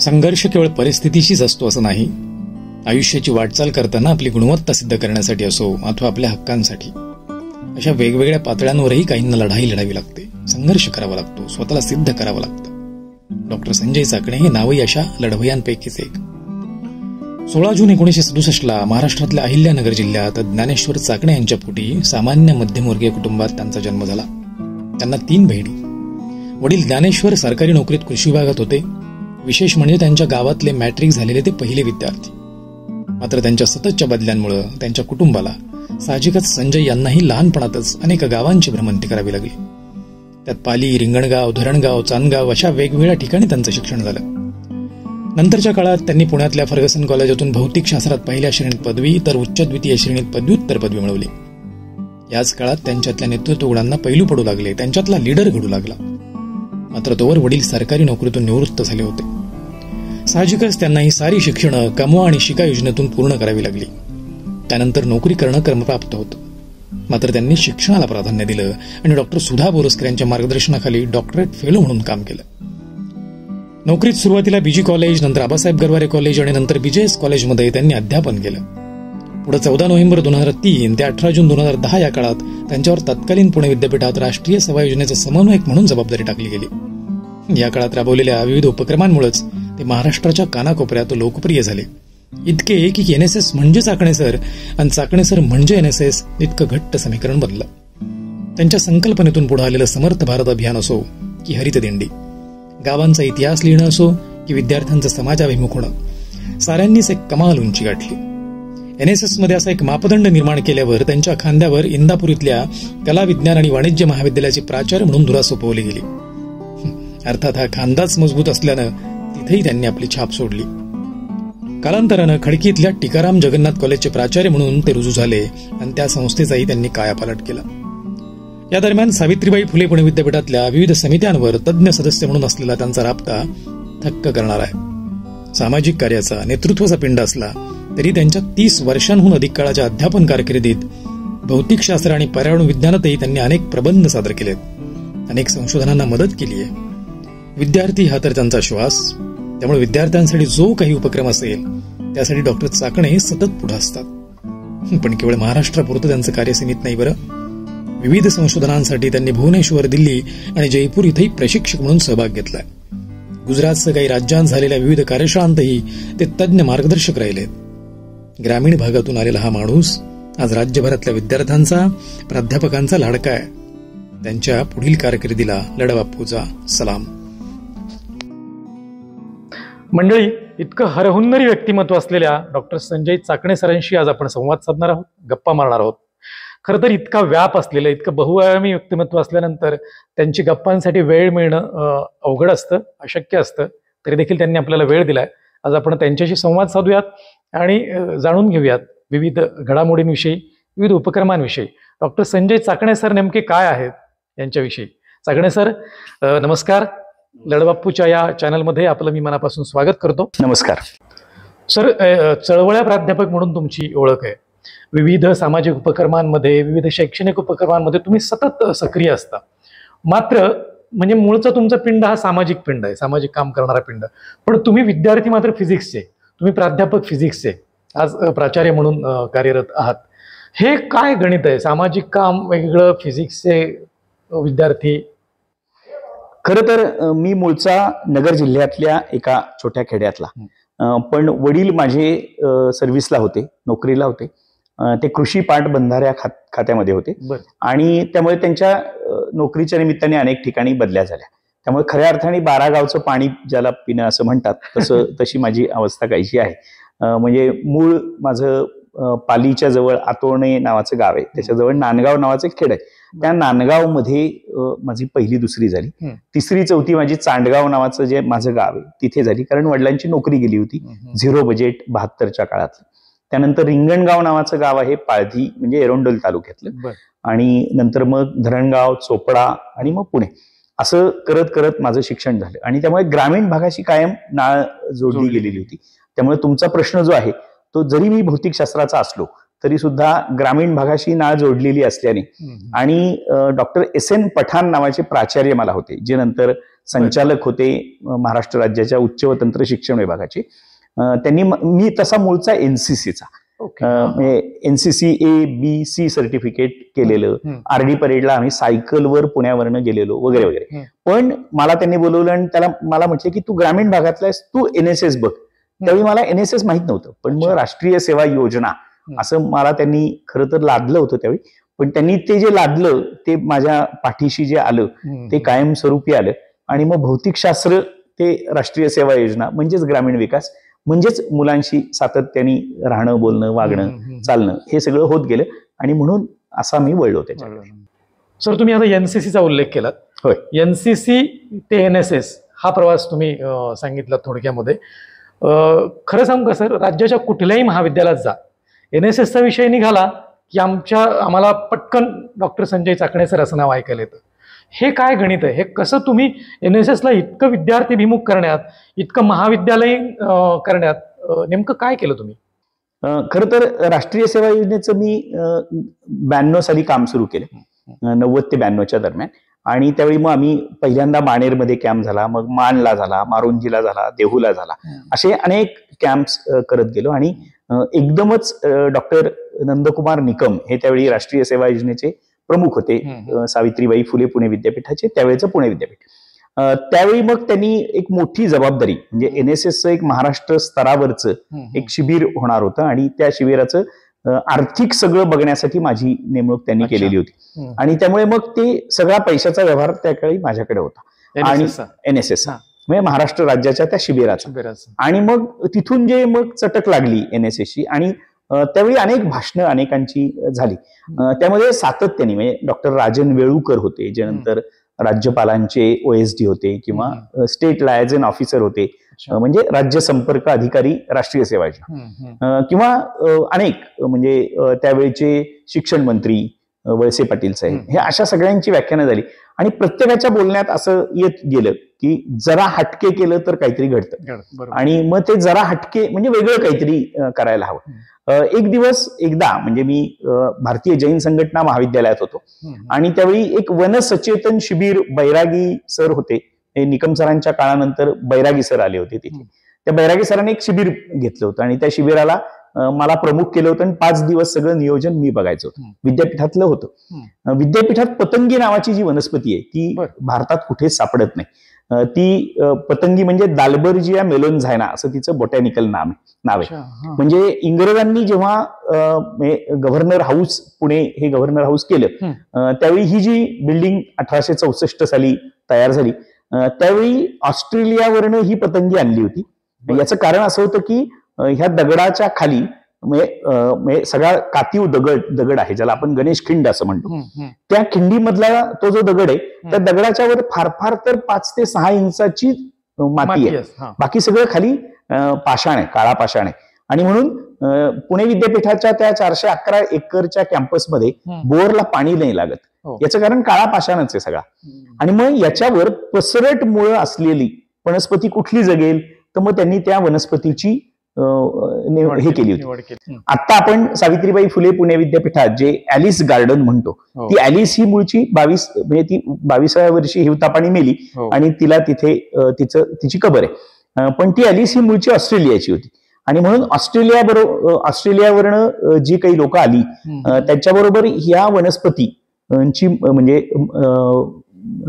संघर्ष केवळ परिस्थितीशीच असतो असं नाही. आयुष्याची वाटचाल करताना आपली गुणवत्ता सिद्ध करण्यासाठी असो अथवा आपल्या हक्कांसाठी, अशा वेगवेगळ्या पातळ्यांवरही काहींना लढाई लढावी लागते, संघर्ष करावा लागतो, स्वतःला सिद्ध करावं लागतं. डॉक्टर संजय चाकणे हे नावही अशा लढवय्यांपैकीच एक. 16 जून 1967 महाराष्ट्रातल्या अहिल्यानगर जिल्ह्यात ज्ञानेश्वर चाकणे यांच्या पोटी सामान्य मध्यमवर्गीय कुटुंबात त्यांचा जन्म झाला. त्यांना 3 बहिणी. वडील ज्ञानेश्वर सरकारी नोकरीत कृषी विभागात होते. विशेष म्हणजे त्यांच्या गावातले मॅट्रिक झालेले ते पहिले विद्यार्थी. मात्र त्यांच्या सततच्या बदल्यांमुळे त्यांच्या कुटुंबाला साहजिकच संजय यांनाही लहानपणातच अनेक गावांची भ्रमंती करावी लागली. त्यात पाली, रिंगणगाव, धरणगाव, चांदगाव अशा वेगवेगळ्या ठिकाणी त्यांचं शिक्षण झालं. नंतरच्या काळात त्यांनी पुण्यातल्या फर्गसन कॉलेजातून भौतिक शास्त्रात पहिल्या श्रेणीत पदवी तर उच्च द्वितीय श्रेणीत पदव्युत्तर पदवी मिळवली. याच काळात त्यांच्यातल्या नेतृत्व गुणांना पैलू पडू लागले, त्यांच्यातला लीडर घडू लागला. मात्र तोवर वडील सरकारी नोकरीतून निवृत्त झाले होते. साहजिकच त्यांना ही सारी शिक्षणं कमवा आणि शिका योजनेतून पूर्ण करावी लागली. त्यानंतर नोकरी करणं क्रमप्राप्त होतं. मात्र त्यांनी शिक्षणाला प्राधान्य दिलं आणि डॉक्टर सुधा बोरस्कर यांच्या मार्गदर्शनाखाली डॉक्टरेट फेलो म्हणून काम केलं. नोकरीत सुरुवातीला बीजी कॉलेज, नंतर आबासाहेब गरवारे कॉलेज आणि नंतर बीजेएस कॉलेजमध्ये त्यांनी अध्यापन केलं. पुढे 14 नोव्हेंबर 2003 ते 18 जून 2010 या काळात त्यांच्यावर तत्कालीन पुणे विद्यापीठात राष्ट्रीय सेवा योजनेचे समन्वयक म्हणून जबाबदारी टाकली गेली. या काळात राबवलेल्या विविध उपक्रमांमुळेच ते महाराष्ट्राच्या कानाकोपऱ्यात लोकप्रिय झाले. इतके की एनएसएस म्हणजे चाकणे सर आणि चाकणे सर म्हणजे एनएसएस इतकं घट्ट समीकरण बनलं. त्यांच्या संकल्पनेतून पुढे आलेलं समर्थ भारत अभियान असो की हरित दिंडी, गावांचा इतिहास लिहिणं असो की विद्यार्थ्यांचं समाजाभिमुख होणं, साऱ्यांनीच एक कमाल उंची गाठली. एनएसएस मध्ये असा एक मापदंड निर्माण केल्यावर त्यांच्या खांद्यावर इंदापूर इथल्या कला, विज्ञान आणि वाणिज्य महाविद्यालयाची प्राचार्य म्हणून धुरा सोपवली गेली. अर्थात हा खांदाच मजबूत असल्यानं तिथेही त्यांनी आपली छाप सोडली. कालांतरानं खडकी इथल्या टिकाराम जगन्नाथ कॉलेजचे प्राचार्य म्हणून ते रुजू झाले आणि त्या संस्थेचाही त्यांनी कायापालट केला. या दरम्यान सावित्रीबाई फुले पुणे विद्यापीठातल्या विविध समित्यांवर तज्ज्ञ सदस्य म्हणून असलेला त्यांचा राबता थक्क करणार आहे. सामाजिक कार्याचा, नेतृत्वाचा पिंड असला तरी त्यांच्या 30 वर्षांहून अधिक काळाच्या अध्यापन कारकिर्दीत भौतिकशास्त्र आणि पर्यावरण विज्ञानातही त्यांनी अनेक प्रबंध सादर केलेत, अनेक संशोधनांना मदत केली आहे. विद्यार्थी हा तर त्यांचा श्वास, त्यामुळे विद्यार्थ्यांसाठी जो काही उपक्रम असेल त्यासाठी डॉक्टर चाकणे सतत पुढे असतात. पण केवळ महाराष्ट्रापुरतं त्यांचं कार्य सीमित नाही बरं. विविध संशोधनांसाठी त्यांनी भुवनेश्वर, दिल्ली आणि जयपूर इथेही प्रशिक्षक म्हणून सहभाग घेतलाय. गुजरातसह काही राज्यांत झालेल्या विविध कार्यशाळांतही ते तज्ज्ञ मार्गदर्शक राहिलेत. ग्रामीण भागातून आलेला हा माणूस आज राज्यभरातल्या विद्यार्थ्यांचा, प्राध्यापकांचा लाडका आहे. त्यांच्या पुढील कारकिर्दीला लढाबापूचा सलाम. मंडळी, इतकं हरहुन्नरी व्यक्तिमत्व असलेल्या डॉक्टर संजय चाकणे सरांशी आज आपण संवाद साधणार आहोत, गप्पा मारणार आहोत. खरं तर इतका व्याप असलेलं, इतकं बहुआयामी व्यक्तिमत्व असल्यानंतर त्यांची गप्पांसाठी वेळ मिळणं अवघड असतं, अशक्य असतं. तरी देखील त्यांनी आपल्याला वेळ दिलाय. आज आपण त्यांच्याशी संवाद साधूयात आणि जाणून घेऊयात विविध घडामोडींविषयी, विविध उपक्रमांविषयी. डॉक्टर संजय चाकणे सर नेमके काय आहेत यांच्याविषयी. चाकणे सर, नमस्कार. लढबापूच्या या चॅनलमध्ये आपलं मी मनापासून स्वागत करतो. नमस्कार सर. चळवळ्या प्राध्यापक म्हणून तुमची ओळख आहे. विविध सामाजिक उपक्रमांमध्ये, विविध शैक्षणिक उपक्रमांमध्ये तुम्ही सतत सक्रिय असता. मात्र म्हणजे मूळचा तुमचा पिंड हा सामाजिक पिंड आहे, सामाजिक काम करणारा पिंड. पण तुम्ही विद्यार्थी मात्र फिजिक्सचे, तुम्ही प्राध्यापक फिजिक्सचे, आज प्राचार्य म्हणून कार्यरत आहात. हे काय गणित आहे? सामाजिक काम वेगळं, फिजिक्सचे विद्यार्थी. खरं तर मी मूळचा नगर जिल्ह्यातल्या एका छोट्या खेड्यातला, पण वडील माझे सर्व्हिसला होते, नोकरीला होते. ते कृषी पाटबंधाऱ्या खात्यामध्ये होते आणि त्यामुळे त्यांच्या नोकरीच्या निमित्ताने अनेक ठिकाणी बदल्या झाल्या. त्यामुळे खऱ्या अर्थाने 12 गावचं पाणी ज्याला पिणं असं म्हणतात तशी माझी अवस्था काहीशी आहे. म्हणजे मूळ माझं पालीच्या जवळ आतोर्णे नावाचं गाव आहे, त्याच्याजवळ नांदगाव नावाचं एक खेड आहे. त्या नांदगाव मध्ये माझी 1ली 2री झाली. 3री 4थी माझी चांडगाव नावाचं जे माझं गाव आहे तिथे झाली, कारण वडिलांची नोकरी गेली होती 0 बजेट 72च्या काळात. त्यानंतर रिंगणगाव नावाचं गाव आहे पाळधी, म्हणजे एरोंडल तालुक्यातलं. आणि नंतर मग धरणगाव, चोपडा आणि मग पुणे, असं करत करत माझं शिक्षण झालं. आणि त्यामुळे ग्रामीण भागाशी कायम नाळ जोडली गेलेली होती. त्यामुळे तुमचा प्रश्न जो आहे तो, जरी मी भौतिकशास्त्राचा असलो तरी सुद्धा ग्रामीण भागाशी नाळ जोडलेली असल्याने आणि डॉक्टर S.N. पठाण नावाचे प्राचार्य मला होते, जे नंतर संचालक होते महाराष्ट्र राज्याच्या उच्च व तंत्र शिक्षण विभागाचे. त्यांनी मी तसा मूळचा NCCचा NCC A-B-C सर्टिफिकेट केलेलं, RD परेडला आम्ही सायकलवर पुण्यावरनं गेलेलो वगैरे वगैरे. पण मला त्यांनी बोलवलं आणि त्याला मला म्हटलं की तू ग्रामीण भागातला आहेस, तू NSS बघ. त्यावेळी मला NSS माहित नव्हतं, पण मग राष्ट्रीय सेवा योजना असं मला त्यांनी खरं तर लादलं होतं त्यावेळी. पण त्यांनी ते जे लादलं ते माझ्या पाठीशी जे आलं ते कायमस्वरूपी आलं. आणि मग भौतिकशास्त्र ते राष्ट्रीय सेवा योजना म्हणजेच ग्रामीण विकास म्हणजेच मुलांशी सातत्याने राहणं, बोलणं, वागणं, चालणं हे सगळं होत गेलं आणि म्हणून असा मी वळलो त्याच्याकडे. सर, तुम्ही आता NCCचा उल्लेख केलात. होय. NCC ते NSS हा प्रवास तुम्ही सांगितला थोडक्यामध्ये. खरं सांगू का सर, राज्याच्या कुठल्याही महाविद्यालयात जा, NSSचा विषय निघाला की आम्हाला पटकन डॉक्टर संजय चाकणे सर असं नाव ऐकायला येतं. हे काय गणित आहे? हे कसं तुम्ही NSSला इतकं विद्यार्थीभिमुख करण्यात, इतकं महाविद्यालय करण्यात नेमकं काय केलं तुम्ही? खरं तर राष्ट्रीय सेवा योजनेचं मी 92 साली काम सुरू केलं, 90 ते 92च्या दरम्यान. आणि त्यावेळी मग आम्ही पहिल्यांदा माणेरमध्ये कॅम्प झाला, मग माणला झाला, मारुंजीला झाला, देहूला झाला, असे अनेक कॅम्प्स करत गेलो. आणि एकदमच डॉक्टर नंदकुमार निकम हे त्यावेळी राष्ट्रीय सेवा योजनेचे प्रमुख होते, सावित्रीबाई फुले पुणे विद्यापीठाचे, त्यावेळेचं पुणे विद्यापीठ. त्यावेळी मग त्यांनी एक मोठी जबाबदारी म्हणजे NSSचं एक महाराष्ट्र स्तरावरचं एक शिबिर होणार होतं आणि त्या शिबिराचं आर्थिक सगळं बघण्यासाठी माझी नेमणूक त्यांनी केलेली होती. आणि त्यामुळे मग ते सगळा पैशाचा व्यवहार त्याकाळी माझ्याकडे होता. आणि NSS म्हणजे महाराष्ट्र राज्याच्या त्या शिबिराचा. आणि मग तिथून जे मग चटक लागली NSSची आणि त्यावेळी अनेक भाषणं अनेकांची झाली. त्यामध्ये सातत्याने म्हणजे डॉक्टर राजन वेळूकर होते, जे नंतर राज्यपालांचे OSD होते किंवा स्टेट लायझन ऑफिसर होते, म्हणजे राज्य संपर्क अधिकारी राष्ट्रीय सेवा योजना, किंवा अनेक म्हणजे त्यावेळेचे शिक्षण मंत्री वळसे पाटील साहेब, हे अशा सगळ्यांची व्याख्यानं झाली. आणि प्रत्येकाच्या बोलण्यात असं येत गेलं की जरा हटके केलं तर काहीतरी घडतं आणि मग ते जरा हटके म्हणजे वेगळं काहीतरी करायला हवं. एक दिवस एकदा म्हणजे मी भारतीय जैन संघटना महाविद्यालयात होतो आणि त्यावेळी एक वनसचेतन शिबिर बैरागी सर होते, निकम सरांच्या काळानंतर बैरागी सर आले होते तिथे. त्या बैरागी सरांनी एक शिबिर घेतलं होतं आणि त्या शिबिराला मला प्रमुख केलं होतं आणि 5 दिवस सगळं नियोजन मी बघायचं होतं. विद्यापीठातलं होतं. विद्यापीठात पतंगी नावाची जी वनस्पती आहे ती भारतात कुठेच सापडत नाही. ती पतंगी म्हणजे दालबर्जिया मेलोनझायना असं तिचं बोटॅनिकल नाव आहे. म्हणजे इंग्रजांनी जेव्हा गव्हर्नर हाऊस पुणे हे गव्हर्नर हाऊस केलं त्यावेळी ही जी बिल्डिंग 1864 साली तयार झाली, त्यावेळी ऑस्ट्रेलियावरनं ही पतंगी आणली होती. याचं कारण असं होतं की ह्या दगडाच्या खाली म्हणजे सगळा कातीव दगड आहे, ज्याला आपण गणेश खिंड असं म्हणतो. त्या खिंडीमधला तो जो दगड आहे त्या दगडाच्या वर फार फार तर 5 ते 6 इंचाची माती आहे, बाकी सगळं खाली पाषाण आहे, काळा पाषाण आहे. आणि म्हणून पुणे विद्यापीठाच्या त्या 411 एकरच्या कॅम्पसमध्ये बोरला पाणी नाही लागत. याचं कारण काळा पाषाणच आहे सगळा. आणि मग याच्यावर पसरट मुळं असलेली वनस्पती कुठली जगेल, तर मग त्यांनी त्या वनस्पतीची हे केली होती. आता आपण सावित्रीबाई फुले पुणे विद्यापीठात जे ॲलिस गार्डन म्हणतो, ती ॲलिस ही मूळची 22 म्हणजे ती 22व्या वर्षी हिवतापाणी मेली आणि तिला तिथे तिची कबर आहे. पण ती ॲलिस ही मूळची ऑस्ट्रेलियाची होती आणि म्हणून ऑस्ट्रेलियावरनं जी काही लोक आली त्यांच्याबरोबर ह्या वनस्पतीची म्हणजे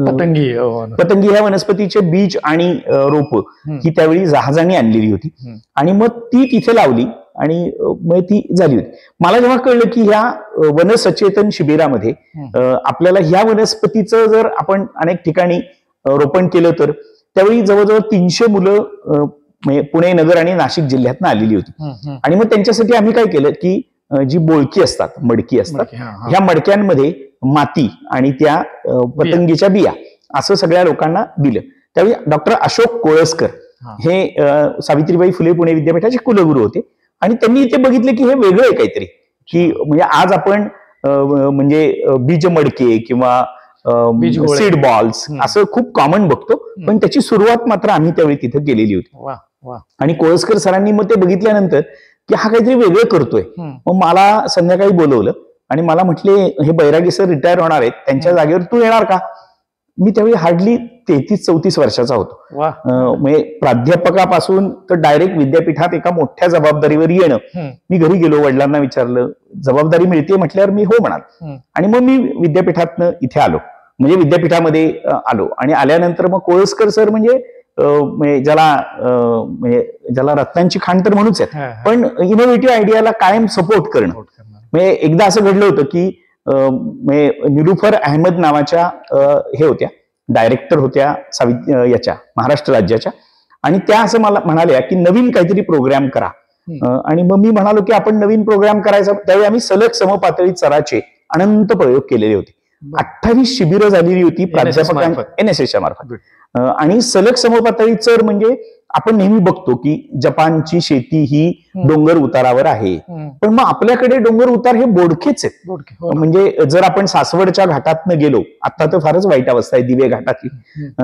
पतंगी ह्या वनस्पतीचे बीज आणि रोप ही त्यावेळी जहाजाने आणलेली होती आणि मग ती तिथे लावली आणि मग ती झाली होती. मला जेव्हा कळलं की ह्या वनसचेतन शिबिरामध्ये आपल्याला ह्या वनस्पतीचं जर आपण अनेक ठिकाणी रोपण केलं तर त्यावेळी जवळजवळ 300 मुलं पुणे, नगर आणि नाशिक जिल्ह्यातनं आलेली होती. आणि मग त्यांच्यासाठी आम्ही काय केलं की जी बोळकी असतात, मडकी असतात, ह्या मडक्यांमध्ये माती आणि त्या पतंगीच्या बिया असं सगळ्या लोकांना दिलं. त्यावेळी डॉक्टर अशोक कोळसकर हे सावित्रीबाई फुले पुणे विद्यापीठाचे कुलगुरू होते आणि त्यांनी ते बघितले की हे वेगळं आहे काहीतरी, की म्हणजे आज आपण म्हणजे बीज मडके किंवा सीड बॉल्स असं खूप कॉमन बघतो, पण त्याची सुरुवात मात्र आम्ही त्यावेळी तिथे केलेली होती. आणि कोळसकर सरांनी मग ते बघितल्यानंतर की हा काहीतरी वेगळं करतोय. मग मला संध्याकाळी बोलवलं आणि मला म्हटले, हे बैरागी सर रिटायर होणार आहेत, त्यांच्या जागेवर तू येणार का? मी त्यावेळी हार्डली 33-34 वर्षाचा होतो. म्हणजे प्राध्यापकापासून तर डायरेक्ट विद्यापीठात एका मोठ्या जबाबदारीवर येणं. मी घरी गेलो, वडिलांना विचारलं, जबाबदारी मिळते म्हटल्यावर मी हो म्हणाल. आणि मग मी विद्यापीठातनं इथे आलो, म्हणजे विद्यापीठामध्ये आलो. आणि आल्यानंतर मग कोळसकर सर म्हणजे ज्याला रत्नांची खाण तर म्हणूच आहेत, पण इनोव्हेटिव्ह आयडियाला कायम सपोर्ट करणं. म्हणजे एकदा असं घडलं होतं की निलुफर अहमद नावाच्या हे होत्या, डायरेक्टर होत्या याच्या महाराष्ट्र राज्याच्या, आणि त्या असं मला म्हणाल्या की नवीन काहीतरी प्रोग्राम करा. आणि मग मी म्हणालो की आपण नवीन प्रोग्राम करायचा. त्यावेळी आम्ही सलग समपातळी चराचे अनंत प्रयोग केलेले होते. 28 शिबिरं झालेली होती प्राध्यापकांच्या NSSच्या मार्फत. आणि सलग समपातळी चर म्हणजे आपण नेहमी बघतो की जपानची शेती ही डोंगर उतारावर आहे, पण मग आपल्याकडे डोंगर उतार हे बोडखेच आहेत. म्हणजे जर आपण सासवडच्या घाटातनं गेलो, आता तर फारच वाईट अवस्था आहे दिवे घाटातली,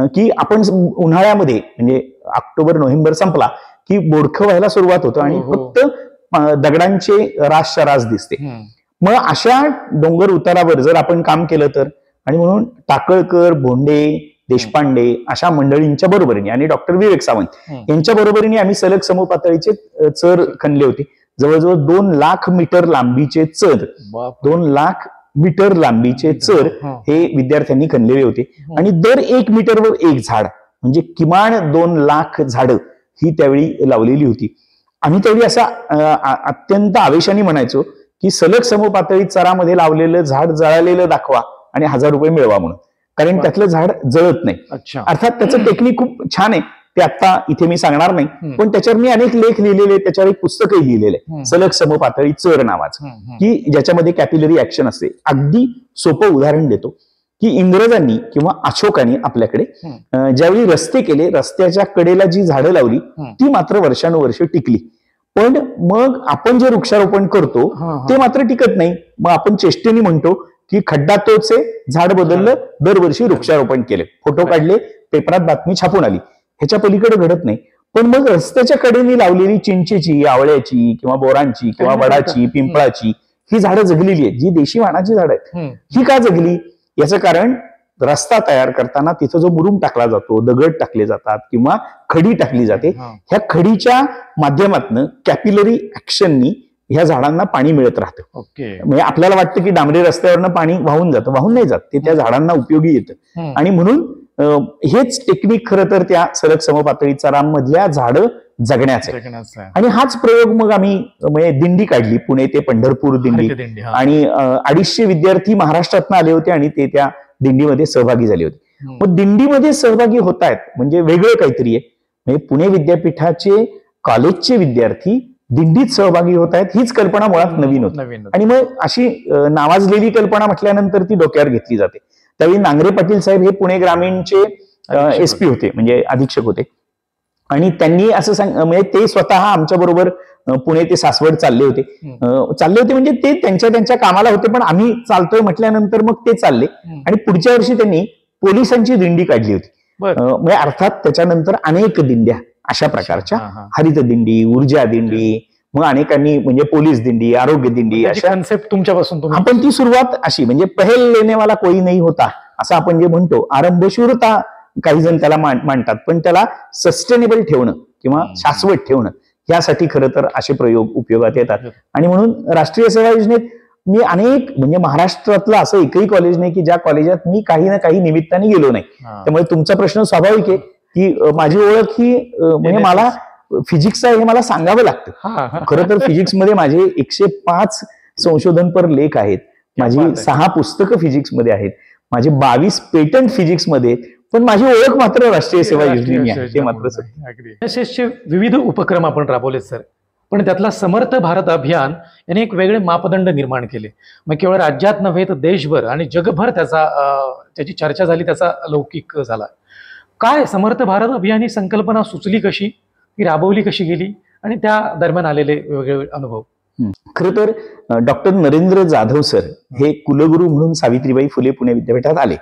की आपण उन्हाळ्यामध्ये म्हणजे ऑक्टोबर-नोव्हेंबर संपला की बोडखं व्हायला सुरुवात होतं आणि फक्त दगडांचे रास दिसते. मग अशा डोंगर उतारावर जर आपण काम केलं तर, आणि म्हणून टाकळकर, भोंडे, देशपांडे अशा मंडळींच्या बरोबरीने आणि डॉक्टर विवेक सावंत यांच्या बरोबरीने आम्ही सलग समपातळीचे चर खणले होते. जवळजवळ 2 लाख मीटर लांबीचे चर, 2 लाख मीटर लांबीचे चर हे विद्यार्थ्यांनी खणलेले होते. आणि दर 1 मीटरवर 1 झाड, म्हणजे किमान 2 लाख झाडं ही त्यावेळी लावलेली होती. आम्ही त्यावेळी असा अत्यंत आवेशाने म्हणायचो की सलग समपातळी चरामध्ये लावलेलं झाड जळालेलं दाखवा आणि 1000 रुपये मिळवा म्हणून, कारण त्यातलं झाड जळत नाही. अर्थात त्याचं टेक्निक खूप छान आहे, ते आता इथे मी सांगणार नाही, पण त्याच्यावर मी अनेक लेख लिहिलेले, त्याच्यावर एक पुस्तकही लिहिलेलं सलग समपातळी चर नावाचं, की ज्याच्यामध्ये कॅपिलरी ऍक्शन असते. अगदी सोपं उदाहरण देतो की इंग्रजांनी किंवा अशोकाने आपल्याकडे ज्यावेळी रस्ते केले, रस्त्याच्या कडेला जी झाडं लावली ती मात्र वर्षानुवर्ष टिकली. पण मग आपण जे वृक्षारोपण करतो ते मात्र टिकत नाही. मग आपण चेष्टेने म्हणतो की खड्डा तोच आहे, झाड बदललं, दरवर्षी वृक्षारोपण केले, फोटो काढले, पेपरात बातमी छापून आली. ह्याच्या पलीकडे घडत नाही. पण मग रस्त्याच्या कडेने लावलेली चिंचेची, आवळ्याची किंवा बोरांची किंवा वडाची, पिंपळाची ही झाडं जगलेली आहेत, जी देशी वाणाची झाडं आहेत. ही का जगली? याचं कारण रस्ता तयार करताना तिथं जो मुरुम टाकला जातो, दगड टाकले जातात किंवा खडी टाकली जाते, ह्या खडीच्या माध्यमातून कॅपिलरी ऍक्शननी ह्या झाडांना पाणी मिळत राहतं. म्हणजे आपल्याला वाटतं की डांबरी रस्त्यावरनं पाणी वाहून जातं, वाहून नाही जात, ते त्या झाडांना उपयोगी येतं. आणि म्हणून हेच टेक्निक खरं तर त्या सलग समपातळी चरांमधल्या झाडं जगण्याचं. आणि हाच प्रयोग मग आम्ही म्हणजे दिंडी काढली, पुणे ते पंढरपूर दिंडी, आणि 250 विद्यार्थी महाराष्ट्रातून आले होते आणि ते त्या दिंडीमध्ये सहभागी झाले होते. मग दिंडीमध्ये सहभागी होत आहेत म्हणजे वेगळं काहीतरी आहे. म्हणजे पुणे विद्यापीठाचे कॉलेजचे विद्यार्थी दिंडीत सहभागी होत आहेत, हीच कल्पना मुळात नवीन होती. आणि मग अशी नावाजलेली कल्पना म्हटल्यानंतर ती डोक्यावर घेतली जाते. त्यावेळी नांगरे पाटील साहेब हे पुणे ग्रामीणचे SP होते, म्हणजे अधीक्षक होते. आणि त्यांनी असं म्हणजे ते स्वतः आमच्या बरोबर पुणे ते सासवड चालले होते म्हणजे ते त्यांच्या कामाला होते, पण आम्ही चालतोय म्हटल्यानंतर मग ते चालले. आणि पुढच्या वर्षी त्यांनी पोलिसांची दिंडी काढली होती. म्हणजे अर्थात त्याच्यानंतर अनेक दिंड्या अशा प्रकारच्या, हरित दिंडी, ऊर्जा दिंडी, मग अनेकांनी म्हणजे पोलीस दिंडी, आरोग्य दिंडी, अशा कन्सेप्ट तुमच्यापासून आपण ती सुरुवात अशी म्हणजे पहल लेने वाला कोई नाही होता असं आपण जे म्हणतो, आरंभशूरता काही जण त्याला मांडतात, पण त्याला सस्टेनेबल ठेवणं किंवा शाश्वत ठेवणं यासाठी खरं तर असे प्रयोग उपयोगात येतात. आणि म्हणून राष्ट्रीय सेवा योजनेत मी अनेक म्हणजे महाराष्ट्रातलं असं एकही कॉलेज नाही की ज्या कॉलेजात मी काही ना काही निमित्ताने गेलो नाही. त्यामुळे तुमचा प्रश्न स्वाभाविक आहे की माझी ओळख ही म्हणजे मला फिजिक्स आहे हे मला सांगावं लागतं. खरं तर फिजिक्समध्ये माझे 105 संशोधनपर लेख आहेत, माझी 6 पुस्तकं फिजिक्समध्ये आहेत, माझे 22 पेटंट फिजिक्समध्ये, पण माझी ओळख मात्र राष्ट्रीय सेवा योजनेने आहे. ते मात्र NSSचे विविध उपक्रम आपण राबवले सर, पण त्यातला समर्थ भारत अभियान याने एक वेगळे मापदंड निर्माण केले. मग केवळ राज्यात नव्हे तर देशभर आणि जगभर त्याची चर्चा झाली, त्याचा लौकिक झाला. काय समर्थ भारत अभियान ही संकल्पना सुचली कशी, ती राबवली कशी गेली, आणि त्या दरम्यान आलेले वेगवेगळे अनुभव? खरं तर डॉक्टर नरेंद्र जाधव सर हे कुलगुरू म्हणून सावित्रीबाई फुले पुणे विद्यापीठात आले.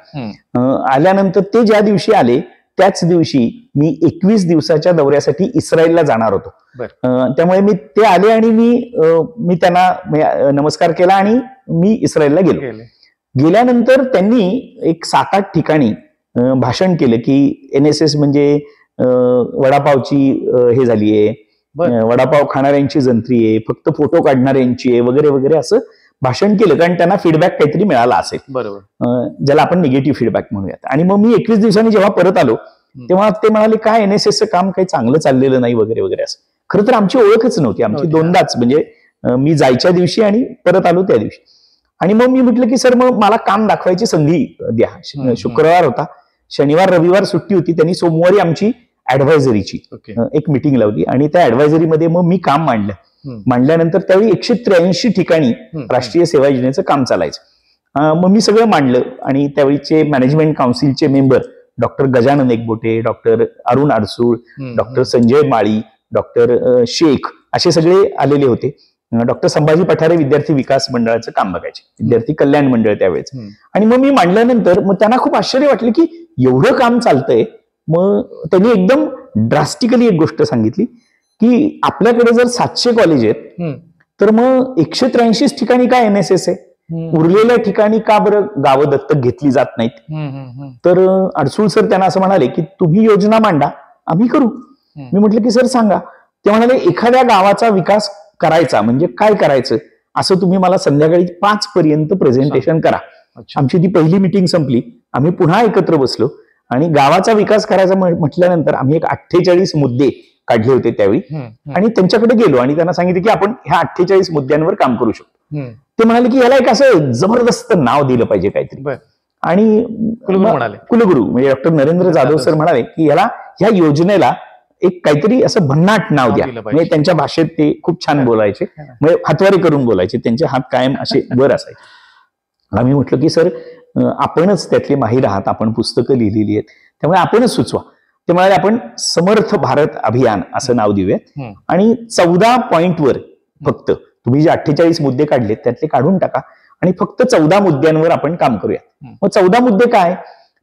आल्यानंतर ते ज्या दिवशी आले त्याच दिवशी मी 21 दिवसाच्या दौऱ्यासाठी इस्रायलला जाणार होतो. त्यामुळे मी ते आले आणि मी त्यांना नमस्कार केला आणि मी इस्रायलला गेलो. गेल्यानंतर त्यांनी एक 7-8 ठिकाणी भाषण केलं की NSS म्हणजे वडापावची हे झालीये, वडापाव खाणाऱ्यांची जंत्री आहे, फक्त फोटो काढणाऱ्यांची आहे वगैरे वगैरे असं भाषण केलं, कारण त्यांना फीडबॅक काहीतरी मिळाला असेल, बरोबर, ज्याला आपण निगेटिव्ह फीडबॅक म्हणूयात. आणि मग मी 21 दिवसांनी जेव्हा परत आलो तेव्हा ते म्हणाले काय NSSचं काम काही चांगलं चाललेलं नाही वगैरे वगैरे असं. खरं तर आमची ओळखच नव्हती, आमची दोनदाच, म्हणजे मी जायच्या दिवशी आणि परत आलो त्या दिवशी. आणि मग मी म्हटलं की सर मग मला काम दाखवायची संधी द्या. शुक्रवार होता, शनिवार रविवार सुट्टी होती. त्यांनी सोमवारी आमची ऍडव्हायझरीची एक मिटिंग लावली आणि त्या ऍडव्हायझरीमध्ये मग मी काम मांडलं. मांडल्यानंतर त्यावेळी 183 ठिकाणी राष्ट्रीय सेवा योजनेचं काम चालायचं. मग मी सगळं मांडलं आणि त्यावेळीचे मॅनेजमेंट काउन्सिलचे member doctor Gajanan Ekbote, doctor Arun Adsul, doctor Sanjay Mali, doctor Shaikh असे सगळे आलेले होते. डॉक्टर संभाजी पठारे विद्यार्थी विकास मंडळाचं काम बघायचे, विद्यार्थी कल्याण मंडळ त्यावेळेस. आणि मग मी मांडल्यानंतर मग त्यांना खूप आश्चर्य वाटलं की एवढं काम चालतंय. मग त्यांनी एकदम ड्रास्टिकली एक गोष्ट सांगितली की आपल्याकडे जर 700 कॉलेज आहेत तर मग 183 ठिकाणी काय NSS आहे, उरलेल्या ठिकाणी का बरं गावं दत्तक घेतली जात नाहीत. तर अडसूळ सर त्यांना असं म्हणाले की तुम्ही योजना मांडा, आम्ही करू. मी म्हटलं की सर सांगा. ते म्हणाले एखाद्या गावाचा विकास करायचा म्हणजे काय करायचं असं तुम्ही मला संध्याकाळी 5 पर्यंत प्रेझेंटेशन करा. आमची ती पहिली मिटिंग संपली, आम्ही पुन्हा एकत्र बसलो आणि गावाचा विकास करायचा म्हटल्यानंतर आम्ही एक 48 मुद्दे काढले होते त्यावेळी आणि त्यांच्याकडे गेलो आणि त्यांना सांगितलं की आपण ह्या 48 मुद्द्यांवर काम करू शकतो. ते म्हणाले की याला एक असं जबरदस्त नाव दिलं पाहिजे काहीतरी. आणि कुलगुरू म्हणजे डॉक्टर नरेंद्र जाधव सर म्हणाले की याला ह्या योजनेला एक काहीतरी असं भन्नाट नाव द्या. म्हणजे त्यांच्या भाषेत ते खूप छान बोलायचे, म्हणजे हातवारे करून बोलायचे, त्यांचे हात कायम असे वर असायचे. आम्ही म्हटलं की सर आपणच त्यातले माहीर आहात, आपण पुस्तकं लिहिलेली आहेत, त्यामुळे आपणच सुचवा. ते म्हणाले आपण समर्थ भारत अभियान असं नाव देऊयात आणि 14 पॉइंटवर फक्त तुम्ही जे 48 मुद्दे काढलेत त्यातले काढून टाका आणि फक्त 14 मुद्द्यांवर आपण काम करूया. मग 14 मुद्दे काय,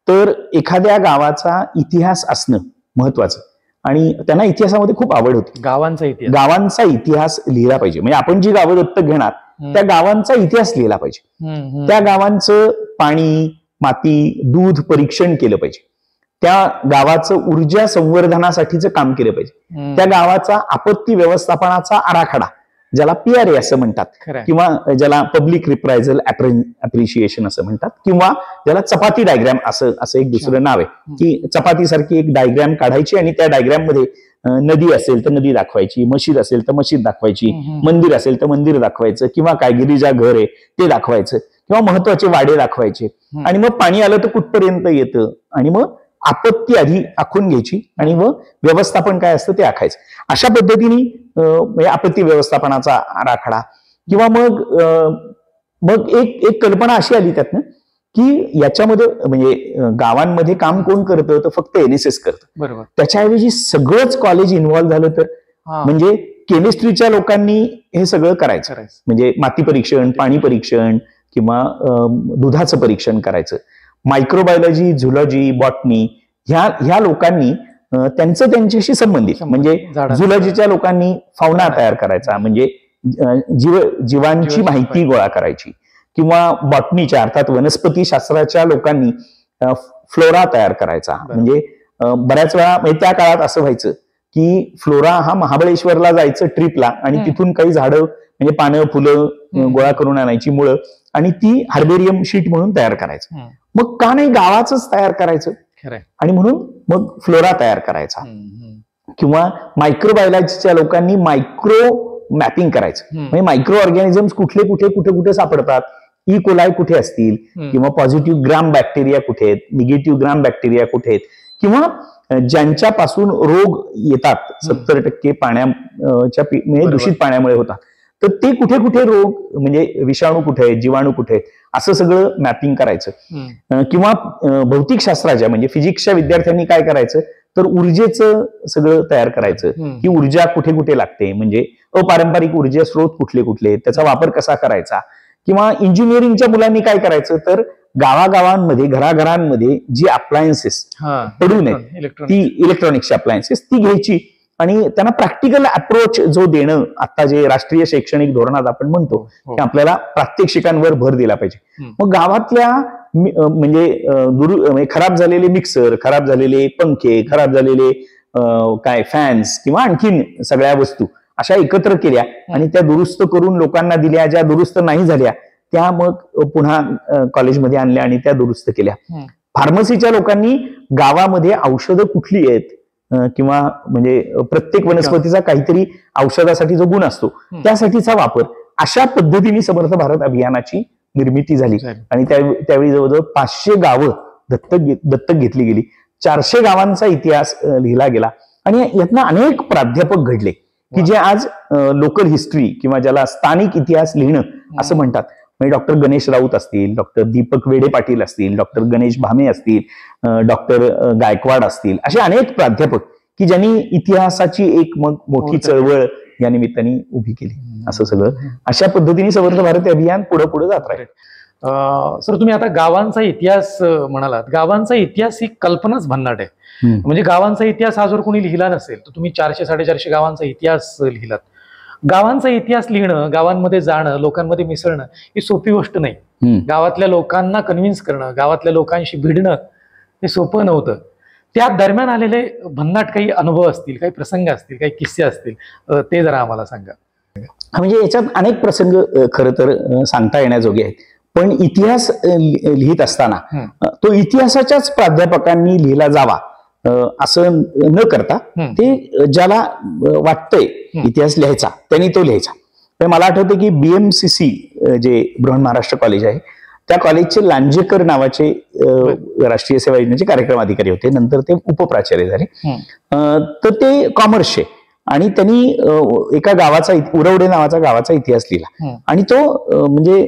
तर एखाद्या गावाचा इतिहास असणं महत्वाचं आणि त्यांना इतिहासामध्ये खूप आवड होती. गावांचा इतिहास लिहिला पाहिजे, म्हणजे आपण जी गावं दत्तक घेणार त्या गावांचा इतिहास लिहिला पाहिजे. त्या गावांचं पाणी, माती, दूध परीक्षण केलं पाहिजे. त्या गावाचं ऊर्जा संवर्धनासाठीचं काम केलं पाहिजे. त्या गावाचा आपत्ती व्यवस्थापनाचा आराखडा, ज्याला PRA असं म्हणतात किंवा ज्याला पब्लिक रिप्रायझल अप्रिशिएशन असं म्हणतात किंवा ज्याला चपाती डायग्रॅम असं एक दुसरं नाव आहे, की चपातीसारखी एक डायग्रॅम काढायची आणि त्या डायग्रॅम मध्ये नदी असेल तर नदी दाखवायची, मशीद असेल तर मशीद दाखवायची, मंदिर असेल तर मंदिर दाखवायचं किंवा काय गिरिजा घर आहे ते दाखवायचं किंवा महत्वाचे वाडे दाखवायचे. आणि मग पाणी आलं तर कुठपर्यंत येतं आणि मग आपत्ती आधी आखून घ्यायची आणि मग व्यवस्थापन काय असतं ते आखायचं. अशा पद्धतीने आपत्ती व्यवस्थापनाचा आराखडा किंवा मग एक कल्पना अशी आली त्यातनं की याच्यामध्ये म्हणजे गावांमध्ये काम कोण करतं तर फक्त NSS करतं. बरोबर. त्याच्याऐवजी सगळंच कॉलेज इन्व्हॉल्व्ह झालं तर म्हणजे केमिस्ट्रीच्या लोकांनी हे सगळं करायचं, म्हणजे माती परीक्षण, पाणी परीक्षण किंवा दुधाचं परीक्षण करायचं. मायक्रोबायोलॉजी, झुलॉजी, बॉटनी ह्या लोकांनी त्यांच्याशी संबंधित, म्हणजे झुलॉजीच्या लोकांनी फाउना तयार करायचा, म्हणजे जीवांची माहिती गोळा करायची, किंवा बॉटनीच्या अर्थात वनस्पती शास्त्राच्या लोकांनी फ्लोरा तयार करायचा. म्हणजे बऱ्याच वेळा म्हणजे त्या काळात असं व्हायचं की फ्लोरा हा महाबळेश्वरला जायचं ट्रिपला आणि तिथून काही झाडं म्हणजे पानं फुलं गोळा करून आणायची, मुळं, आणि ती हार्बेरियम शीट म्हणून तयार करायचं. मग का नाही गावाच तयार करायचं आणि म्हणून मग फ्लोरा तयार करायचा. किंवा मायक्रोबायोलॉजीच्या लोकांनी मायक्रो मॅपिंग करायचं, म्हणजे मायक्रो ऑर्गॅनिझम्स कुठले कुठे सापडतात, ई कोलाई कुठे असतील किंवा पॉझिटिव्ह ग्राम बॅक्टेरिया कुठे आहेत, निगेटिव्ह ग्राम बॅक्टेरिया कुठे आहेत, किंवा ज्यांच्यापासून रोग येतात 70% पाण्याच्या म्हणजे दूषित पाण्यामुळे होतात, तर ते कुठे रोग म्हणजे विषाणू कुठे आहेत, जीवाणू कुठे आहेत, असं सगळं मॅपिंग करायचं. किंवा भौतिकशास्त्राच्या म्हणजे फिजिक्सच्या विद्यार्थ्यांनी काय करायचं तर ऊर्जेचं सगळं तयार करायचं की ऊर्जा कुठे लागते, म्हणजे अपारंपरिक ऊर्जा स्रोत कुठले त्याचा वापर कसा करायचा. किंवा इंजिनिअरिंगच्या मुलांनी काय करायचं तर गावागावांमध्ये घराघरांमध्ये जी अप्लायन्सेस पडून आहेत ती इलेक्ट्रॉनिक्सची अप्लायन्सेस ती घ्यायची आणि त्यांना प्रॅक्टिकल अप्रोच जो देणं, आता जे राष्ट्रीय शैक्षणिक धोरणात आपण म्हणतो की आपल्याला प्रात्यक्षिकांवर भर दिला पाहिजे. मग गावातल्या म्हणजे खराब झालेले मिक्सर, खराब झालेले पंखे, खराब झालेले काय फॅन्स किंवा आणखीन सगळ्या वस्तू अशा एकत्र केल्या आणि त्या दुरुस्त करून लोकांना दिल्या. ज्या दुरुस्त नाही झाल्या त्या मग पुन्हा कॉलेजमध्ये आणल्या आणि त्या दुरुस्त केल्या. फार्मसीच्या लोकांनी गावामध्ये औषधं कुठली आहेत किंवा म्हणजे प्रत्येक वनस्पतीचा काहीतरी औषधासाठी जो गुण असतो त्यासाठीचा वापर, अशा पद्धतीने समर्थ भारत अभियानाची निर्मिती झाली आणि त्यावेळी जवळजवळ 500 गावं दत्तक घेतली गेली. 400 गावांचा इतिहास लिहिला गेला आणि यातनं अनेक प्राध्यापक घडले की जे आज लोकल हिस्ट्री किंवा ज्याला स्थानिक इतिहास लिहिणं असं म्हणतात. म्हणजे डॉक्टर गणेश राऊत असतील, डॉक्टर दीपक वेडे पाटील असतील, डॉक्टर गणेश भामे असतील, डॉक्टर गायकवाड असतील, असे अनेक प्राध्यापक की ज्यांनी इतिहासाची एक मग मोठी चळवळ या निमित्ताने उभी केली. असं सगळं अशा पद्धतीने समर्थ भारत अभियान पुढे पुढे जात राहील. सर, तुम्ही आता गावांचा इतिहास म्हणालात. गावांचा इतिहास ही कल्पनाच भन्नाट आहे. म्हणजे गावांचा इतिहास हा जर कोणी लिहिला नसेल तर तुम्ही 400-450 गावांचा इतिहास लिहिलात. गावांचा इतिहास लिहिणं, गावांमध्ये जाणं, लोकांमध्ये मिसळणं ही सोपी गोष्ट नाही. गावातल्या लोकांना कन्व्हिन्स करणं, गावातल्या लोकांशी भिडणं हे सोपं नव्हतं. त्या दरम्यान आलेले भन्नाट काही अनुभव असतील, काही प्रसंग असतील, काही किस्से असतील, ते जरा आम्हाला सांगा. म्हणजे याच्यात अनेक प्रसंग खरं तर सांगता येण्याजोगे आहेत. पण इतिहास लिहित असताना तो इतिहासाच्याच प्राध्यापकांनी लिहिला जावा असं न करता ते ज्याला वाटतंय इतिहास लिहायचा त्यांनी तो लिहायचा. तर मला आठवतं की BMCC जे बृहन महाराष्ट्र कॉलेज आहे त्या कॉलेजचे लांजेकर नावाचे राष्ट्रीय सेवा योजनेचे कार्यक्रम अधिकारी होते. नंतर ते उपप्राचार्य झाले. तर ते कॉमर्सचे आणि त्यांनी एका गावाचा उरवडे नावाचा गावाचा इतिहास लिहिला आणि तो म्हणजे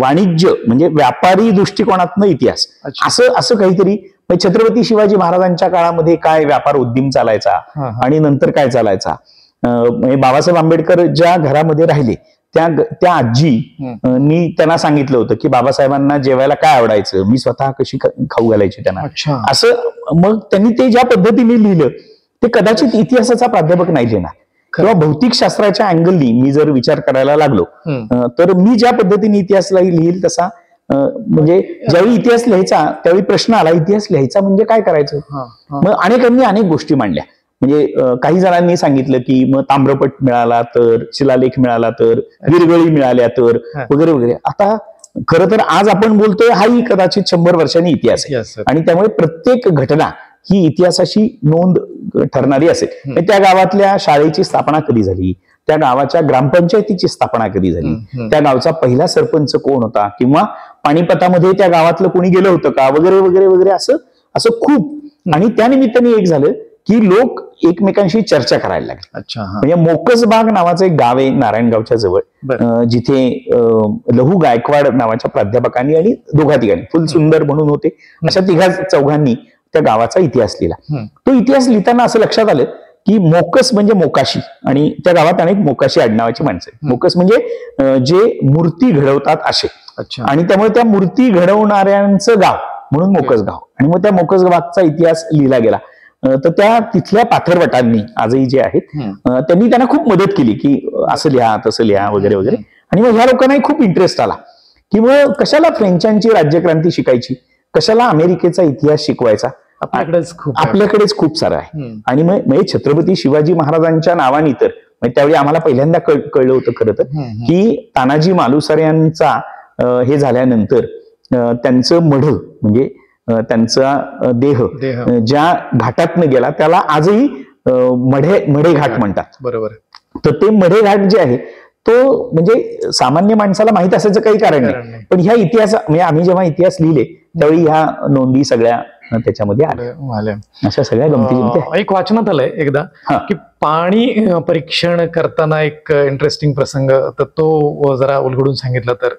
वाणिज्य म्हणजे व्यापारी दृष्टिकोनातनं इतिहास असं काहीतरी. छत्रपती शिवाजी महाराजांच्या काळामध्ये काय व्यापार उद्यम चालायचा आणि नंतर काय चालायचा. म्हणजे बाबासाहेब आंबेडकर ज्या घरामध्ये राहिले त्या आजीनी त्यांना सांगितलं होतं की बाबासाहेबांना जेवायला काय आवडायचं, मी स्वतः कशी खाऊ घालायची त्यांना. असं मग त्यांनी ते ज्या पद्धतीने लिहिलं ते कदाचित इतिहासाचा प्राध्यापक नाही लिहिणार किंवा भौतिक शास्त्राच्या अँगलनी मी जर विचार करायला लागलो तर मी ज्या पद्धतीने इतिहास लिहिल तसा म्हणजे ज्यावेळी इतिहास लिहायचा त्यावेळी प्रश्न आला इतिहास लिहायचा म्हणजे काय करायचं. मग अनेकांनी अनेक गोष्टी मांडल्या. म्हणजे काही जणांनी सांगितलं की मग ताम्रपट मिळाला तर, शिलालेख मिळाला तर, विरगळी मिळाल्या तर वगैरे वगैरे. आता खरं तर आज आपण बोलतोय हाही कदाचित 100 वर्षांनी इतिहास आहे आणि त्यामुळे प्रत्येक घटना ही इतिहासाची नोंद ठरणारी असेल. त्या गावातल्या शाळेची स्थापना कधी झाली, त्या गावाच्या ग्रामपंचायतीची स्थापना कधी झाली, त्या गावचा पहिला सरपंच कोण होता किंवा पानिपतामध्ये त्या गावातलं कोणी गेलं होतं का वगैरे वगैरे वगैरे असं खूप. आणि त्यानिमित्ताने एक झालं की लोक एकमेकांशी चर्चा करायला लागले. म्हणजे मोकसबाग नावाचं एक गाव आहे नारायणगावच्या जवळ जिथे लहू गायकवाड नावाच्या प्राध्यापकांनी आणि दोघा तिघांनी फुल सुंदर म्हणून होते अशा तिघा चौघांनी त्या गावाचा इतिहास लिहिला. तो इतिहास लिहिताना असं लक्षात आलं की मोकस म्हणजे मोकाशी आणि त्या गावात अनेक मोकाशी आडनावाची माणसं आहेत. मोकस म्हणजे जे मूर्ती घडवतात असे आणि त्यामुळे त्या मूर्ती घडवणाऱ्यांचं गाव म्हणून मोकस गाव. आणि मग त्या मोकस गावाचा इतिहास लिहिला गेला. तर त्या तिथल्या पाथरवटांनी आजही जे आहेत त्यांनी त्यांना खूप मदत केली की असं लिहा तसं लिहा वगैरे वगैरे. आणि मग ह्या लोकांनाही खूप इंटरेस्ट आला की मग कशाला फ्रेंचांची राज्यक्रांती शिकायची, कशाला अमेरिकेचा इतिहास शिकवायचा, आपल्याकडेच खूप सारं आहे. आणि मग छत्रपती शिवाजी महाराजांच्या नावाने तर त्यावेळी आम्हाला पहिल्यांदा कळलं होतं खरं तर की तानाजी मालुसरे यांचा हे झाल्यानंतर त्यांचं मढ म्हणजे त्यांचा देह ज्या घाटातनं गेला त्याला आजही मढे घाट म्हणतात. बरोबर. तर ते मढे घाट जे आहे तो म्हणजे सामान्य माणसाला माहित असायचं काही कारण नाही. पण ह्या इतिहास म्हणजे आम्ही जेव्हा इतिहास लिहिले त्यावेळी ह्या नोंदी सगळ्या त्याच्यामध्ये आल्या. अशा सगळ्या गमती. एक वाचनात आलंय एकदा की पाणी परीक्षण करताना एक इंटरेस्टिंग प्रसंग, तर तो जरा उलगडून सांगितला तर.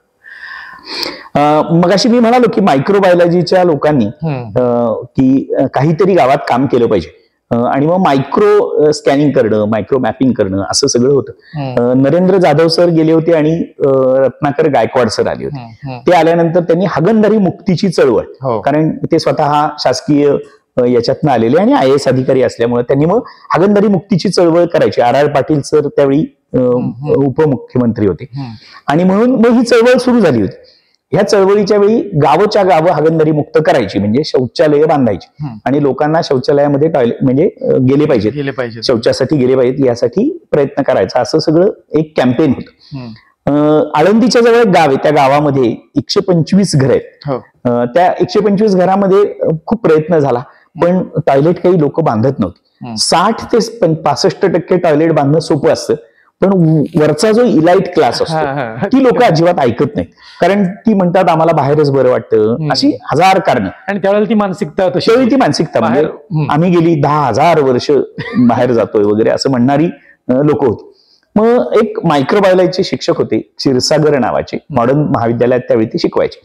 मगाशी मी म्हणालो की मायक्रोबायोलॉजीच्या लोकांनी की काहीतरी गावात काम केलं पाहिजे. आणि मग मायक्रो स्कॅनिंग करणं, मायक्रो मॅपिंग करणं असं सगळं होतं. नरेंद्र जाधव सर गेले होते आणि रत्नाकर गायकवाड सर आले होते. ते आल्यानंतर त्यांनी हागणदारी मुक्तीची चळवळ, कारण ते स्वतः शासकीय याच्यातनं आलेले आणि IAS अधिकारी असल्यामुळे त्यांनी मग हागणदारी मुक्तीची चळवळ करायची. RR पाटील सर त्यावेळी उपमुख्यमंत्री होते आणि म्हणून मग ही चळवळ सुरू झाली होती. ह्या चळवळीच्या वेळी गावच्या गावं हागणदारी मुक्त करायची, म्हणजे शौचालय बांधायची आणि लोकांना शौचालयामध्ये टॉयलेट म्हणजे गेले पाहिजेत, शौचासाठी गेले पाहिजेत यासाठी प्रयत्न करायचा, असं सगळं एक कॅम्पेन होतं. आळंदीच्या जवळ एक गाव आहे, त्या गावामध्ये 125 घर आहेत. त्या 125 घरामध्ये खूप प्रयत्न झाला, पण टॉयलेट काही लोक बांधत नव्हते. 60 ते 65% टॉयलेट बांधणं सोपं असतं, पण वरचा जो इलाइट क्लास असतो ती लोक अजिबात ऐकत नाहीत, कारण ती म्हणतात आम्हाला बाहेरच बरं वाटतं, अशी हजार कारणं. आणि त्यावेळेला ती मानसिकता म्हणजे आम्ही गेली 10,000 वर्ष बाहेर जातोय वगैरे असं म्हणणारी लोक होती. मग एक मायक्रोबायोलॉजीचे शिक्षक होते क्षीरसागर नावाचे, मॉडर्न महाविद्यालयात त्यावेळी ते शिकवायचे.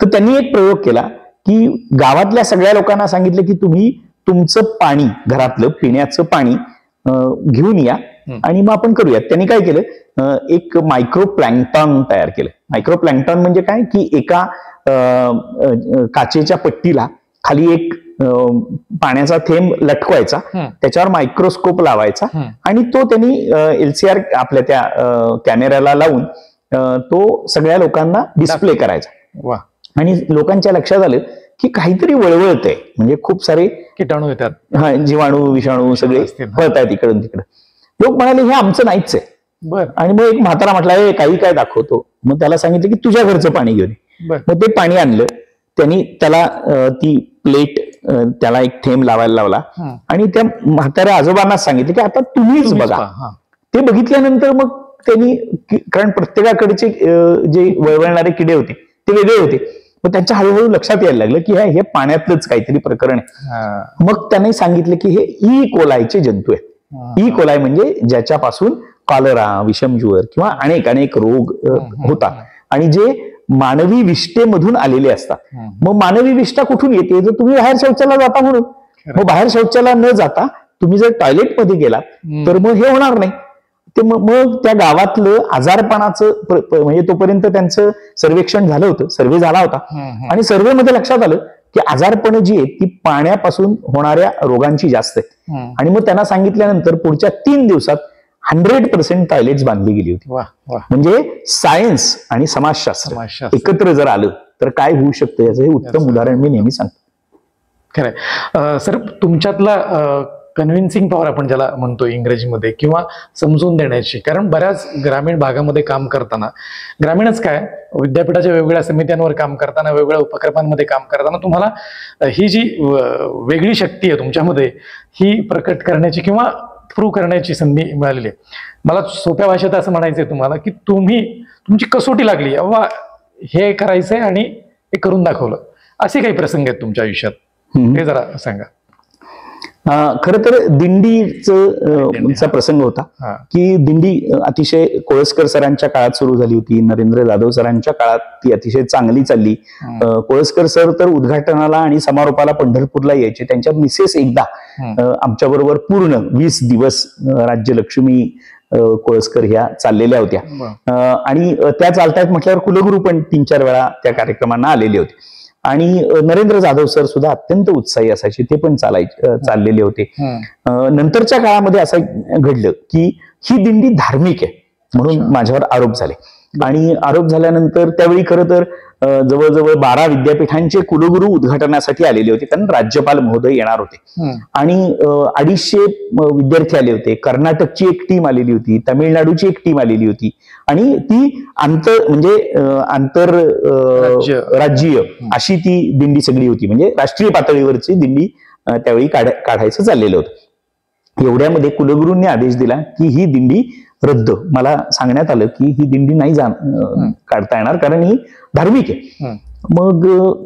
तर त्यांनी एक प्रयोग केला की गावातल्या सगळ्या लोकांना सांगितलं की तुम्ही तुमचं पाणी, घरातलं पिण्याचं पाणी घेऊन या आणि मग आपण करूयात. त्यांनी काय केलं, एक मायक्रो प्लॅंक्टॉन तयार केलं. मायक्रो प्लॅंक्टॉन म्हणजे काय की एका काचेच्या पट्टीला खाली एक पाण्याचा थेंब लटकवायचा, त्याच्यावर मायक्रोस्कोप लावायचा आणि तो त्यांनी LCR आपल्या त्या कॅमेऱ्याला लावून तो सगळ्या लोकांना डिस्प्ले करायचा. आणि लोकांच्या लक्षात आलं की काहीतरी वळवळतंय, म्हणजे खूप सारे कीटाणू येतात, जीवाणू विषाणू सगळे पळतायत इकडून तिकडे. लोक म्हणाले हे आमचं नाहीच आहे. आणि मग एक म्हातारा म्हटला काही काय दाखवतो. मग त्याला सांगितलं की तुझ्या घरचं पाणी घेऊन ये. मग ते पाणी आणलं, त्यांनी त्याला ती प्लेट, त्याला एक थेंब लावायला लावला आणि त्या म्हाताऱ्या आजोबांनाच सांगितलं की आता तुम्हीच बघा. ते बघितल्यानंतर मग त्यांनी, कारण प्रत्येकाकडचे जे वळवळणारे किडे होते ते वेगळे होते, मग त्यांच्या हळूहळू लक्षात यायला लागलं की हे पाण्यातलंच काहीतरी प्रकरण आहे. मग त्यांनी सांगितलं की हे ई कोलायचे जंतू आहेत. ई कोलाय म्हणजे ज्याच्यापासून कॉलरा, विषमज्वर किंवा अनेक रोग होतात आणि जे मानवी विष्ठेमधून आलेले असतात. मग मानवी विष्ठा कुठून येते, जर तुम्ही बाहेर शौचाला जाता म्हणून. मग बाहेर शौचाला न जाता तुम्ही जर टॉयलेटमध्ये गेलात तर मग हे होणार नाही. ते मग त्या गावातलं आजारपणाचं म्हणजे तोपर्यंत त्यांचं सर्वेक्षण झालं होतं, सर्वे झाला होता आणि सर्वेमध्ये लक्षात आलं की आजारपण जी आहेत ती पाण्यापासून होणाऱ्या रोगांची जास्त आहेत. आणि मग त्यांना सांगितल्यानंतर पुढच्या 3 दिवसात 100% टॉयलेट्स बांधली गेली होती. म्हणजे सायन्स आणि समाजशास्त्र एकत्र जर आलं तर काय होऊ शकतं याचं हे उत्तम उदाहरण मी नेहमी सांगतो. खरंय सर, तुमच्यातला कन्व्हिन्सिंग पॉवर आपण ज्याला म्हणतो इंग्रजीमध्ये, किंवा समजून देण्याची, कारण बऱ्याच ग्रामीण भागामध्ये काम करताना, ग्रामीणच काय विद्यापीठाच्या वेगवेगळ्या समित्यांवर काम करताना, वेगवेगळ्या उपक्रमांमध्ये काम करताना तुम्हाला ही जी वेगळी शक्ती आहे तुमच्यामध्ये ही प्रकट करण्याची किंवा प्रूव्ह करण्याची संधी मिळालेली आहे. मला सोप्या भाषेत असं म्हणायचंय तुम्हाला की तुमची कसोटी लागली, अव्वा हे करायचंय आणि हे करून दाखवलं, असे काही प्रसंग आहेत तुमच्या आयुष्यात, हे जरा सांगा. खर तर दिंडीचा प्रसंग होता की दिंडी अतिशय कोळसकर सरांच्या काळात सुरू झाली होती. नरेंद्र जाधव सरांच्या काळात ती अतिशय चांगली चालली. कोळसकर सर तर उद्घाटनाला आणि समारोपाला पंढरपूरला यायचे. त्यांच्या मिसेस एकदा आमच्या बरोबर पूर्ण 20 दिवस राज्यलक्ष्मी कोळसकर ह्या चाललेल्या होत्या आणि त्या चालतायत म्हटल्यावर कुलगुरू पण 3-4 वेळा त्या कार्यक्रमांना आलेले होते. आणि नरेंद्र जाधव सर सुद्धा अत्यंत उत्साही असायचे, ते पण चाललेले होते. नंतरच्या काळामध्ये असं घडलं की ही दिंडी धार्मिक आहे म्हणून माझ्यावर आरोप झाले आणि आरोप झाल्यानंतर त्यावेळी खरं तर जवळजवळ 12 विद्यापीठांचे कुलगुरू उद्घाटनासाठी आलेले होते, कारण राज्यपाल महोदय येणार होते आणि 250 विद्यार्थी आले होते. कर्नाटकची एक टीम आलेली होती, तामिळनाडूची एक टीम आलेली होती आणि ती आंतर राज्यीय अशी ती दिंडी सगळी होती, म्हणजे राष्ट्रीय पातळीवरची दिंडी त्यावेळी काढायचं चाललेलं होतं. एवढ्यामध्ये कुलगुरूंनी आदेश दिला की ही दिंडी रद्द. मला सांगण्यात आलं की ही दिंडी नाही काढता येणार कारण ही धार्मिक आहे. मग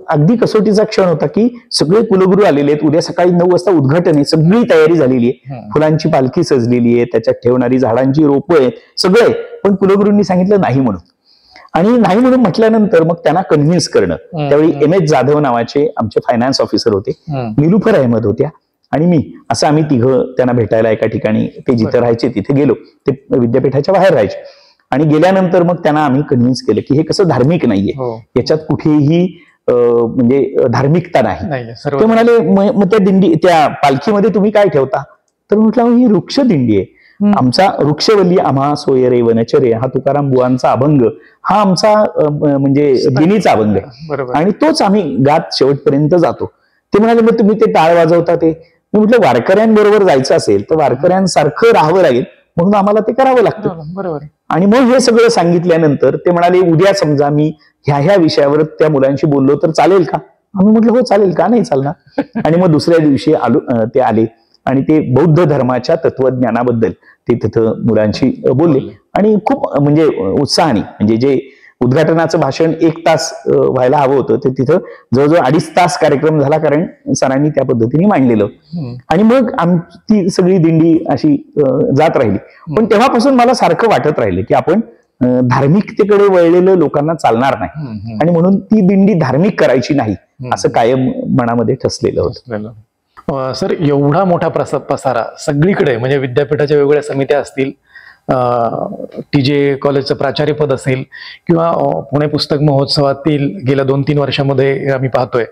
अगदी कसोटीचा क्षण होता की सगळे कुलगुरू आलेले आहेत, उद्या सकाळी 9 वाजता उद्घाटन आहे, सगळी तयारी झालेली आहे, फुलांची पालखी सजलेली आहे, त्याच्यात ठेवणारी झाडांची रोपं आहेत, सगळे. पण कुलगुरूंनी सांगितलं नाही म्हणून. आणि नाही म्हणून म्हटल्यानंतर मग त्यांना कन्व्हिन्स करणं. त्यावेळी MS जाधव नावाचे आमचे फायनान्स ऑफिसर होते, निलुफर अहमद होत्या आणि मी असं आम्ही तिघं त्यांना भेटायला एका ठिकाणी, ते जिथे राहायचे तिथे गेलो. ते विद्यापीठाच्या बाहेर राहायचे. आणि गेल्यानंतर मग त्यांना आम्ही कन्व्हिन्स केलं की हे कसं धार्मिक नाहीये, याच्यात कुठेही म्हणजे धार्मिकता नाही. ते म्हणाले मग त्या पालखीमध्ये तुम्ही काय ठेवता? तर म्हटलं ही वृक्ष दिंडी आहे. आमचा वृक्षवल्ली आम्हा सोयरे वनचरे हा तुकाराम बुवांचा अभंग, हा आमचा म्हणजे दिनीचा अभंग आहे आणि तोच आम्ही गात शेवटपर्यंत जातो. ते म्हणाले मग तुम्ही ते टाळ वाजवता ते? मी म्हटलं वारकऱ्यांबरोबर जायचं असेल तर वारकऱ्यांसारखं राहावं लागेल, म्हणून आम्हाला ते करावं लागतं. बरोबर. आणि मग हे सगळं सांगितल्यानंतर ते म्हणाले उद्या समजा मी ह्या विषयावर त्या मुलांशी बोललो तर चालेल का? आम्ही म्हटलं हो चालेल, का नाही चालणार. आणि मग दुसऱ्या दिवशी ते आले आणि ते बौद्ध धर्माच्या तत्वज्ञानाबद्दल ते तिथं मुलांशी बोलले आणि खूप म्हणजे उत्साहाने, म्हणजे जे उद्घाटनाचं भाषण 1 तास व्हायला हवं होतं ते तिथं जवळजवळ 2.5 तास कार्यक्रम झाला, कारण सरांनी त्या पद्धतीने मांडलेलं. आणि मग ती सगळी दिंडी अशी जात राहिली. पण तेव्हापासून मला सारखं वाटत राहिलं की आपण धार्मिकतेकडे वळलेलं लोकांना चालणार नाही आणि म्हणून ती दिंडी धार्मिक करायची नाही असं कायम मनामध्ये ठसलेलं होतं. सर, एवढा मोठा पसारा सगळीकडे, म्हणजे विद्यापीठाच्या वेगवेगळ्या समित्या असतील, TJ कॉलेजचं प्राचार्यपद असेल किंवा पुणे पुस्तक महोत्सवातील गेल्या 2-3 वर्षामध्ये आम्ही पाहतोय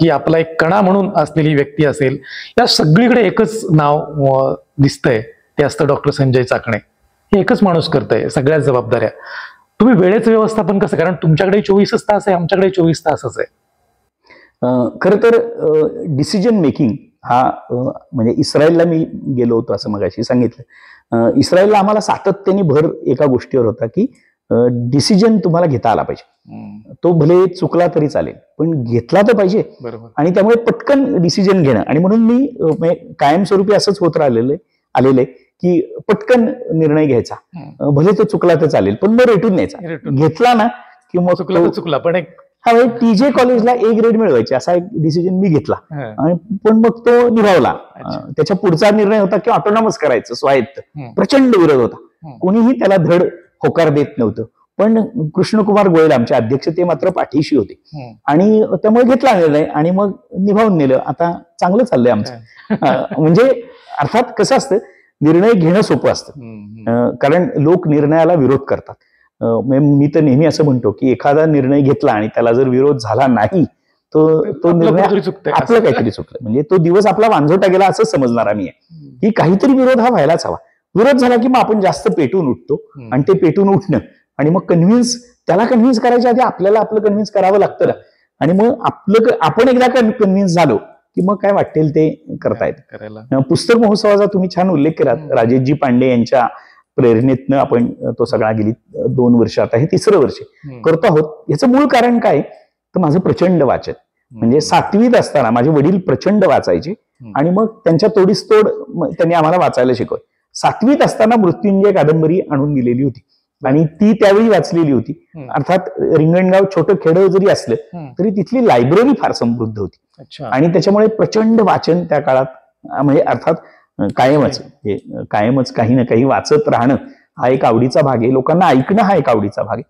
की आपला एक कणा म्हणून असलेली व्यक्ती असेल, या सगळीकडे एकच नाव दिसतंय, ते असतं डॉक्टर संजय चाकणे. हे एकच माणूस करतंय सगळ्याच जबाबदाऱ्या. तुम्ही वेळेचं व्यवस्थापन कसं? कारण तुमच्याकडे 24 तास आहे, आमच्याकडे 24 तासच आहे. खरं तर डिसिजन मेकिंग हा म्हणजे इस्रायलला मी गेलो होतो असं मगाशी सांगितलं. इस्रायलला आम्हाला सातत्याने भर एका गोष्टीवर होता की डिसिजन तुम्हाला घेता आला पाहिजे. तो भले चुकला तरी चालेल, पण घेतला तर पाहिजे. आणि त्यामुळे पटकन डिसिजन घेणं. आणि म्हणून मी कायमस्वरूपी असंच होत आलेलं की पटकन निर्णय घ्यायचा, भले तो चुकला तर चालेल पण मग रेटून न्यायचा. घेतला ना की मग चुकला पण TJ कॉलेजला A ग्रेड मिळवायचे असा एक डिसिजन मी घेतला. पण मग तो निभावला. त्याच्या पुढचा निर्णय होता की ऑटोनॉमस करायचं, स्वायत्त. प्रचंड विरोध होता, कोणीही त्याला धड होकार देत नव्हतं. पण कृष्णकुमार गोयल आमचे अध्यक्ष ते मात्र पाठीशी होते आणि त्यामुळे घेतला निर्णय आणि मग निभावून नेलं. आता चांगलं चाललंय आमचं. म्हणजे अर्थात कसं असतं, निर्णय घेणं सोपं असतं कारण लोक निर्णयाला विरोध करतात. मी तर नेहमी असं म्हणतो की एखादा निर्णय घेतला आणि त्याला जर विरोध झाला नाही तो निर्णय आपलं काहीतरी चुकलं, म्हणजे तो दिवस आपला वांझोटा गेला असं समजणार आम्ही की काहीतरी विरोध हा व्हायलाच हवा. विरोध झाला की मग आपण जास्त पेटून उठतो आणि ते पेटून उठणं आणि मग त्याला कन्व्हिन्स करायच्या आधी आपल्याला आपलं कन्व्हिन्स करावं लागतं. आणि मग आपण एकदा कन्व्हिन्स झालो की मग काय वाटेल ते करता येतं. पुस्तक महोत्सवाचा तुम्ही छान उल्लेख केला. राजेशजी पांडे यांच्या प्रेरणेतनं आपण तो सगळा गेली 2 वर्ष, आता हे 3रं वर्ष करतो आहोत. याचं मूळ कारण काय तर माझं प्रचंड वाचन. म्हणजे 7वीत असताना माझे वडील प्रचंड वाचायचे आणि मग त्यांच्या तोडीस तोड त्यांनी आम्हाला वाचायला शिकवलं. 7वीत असताना मृत्युंजय कादंबरी आणून दिलेली होती आणि ती त्यावेळी वाचलेली होती. अर्थात रिंगणगाव छोटं खेडं जरी असलं तरी तिथली लायब्ररी फार समृद्ध होती आणि त्याच्यामुळे प्रचंड वाचन त्या काळात, म्हणजे अर्थात कायमच काही ना काही वाचत राहणं हा एक आवडीचा भाग आहे. लोकांना ऐकणं हा एक आवडीचा भाग आहे.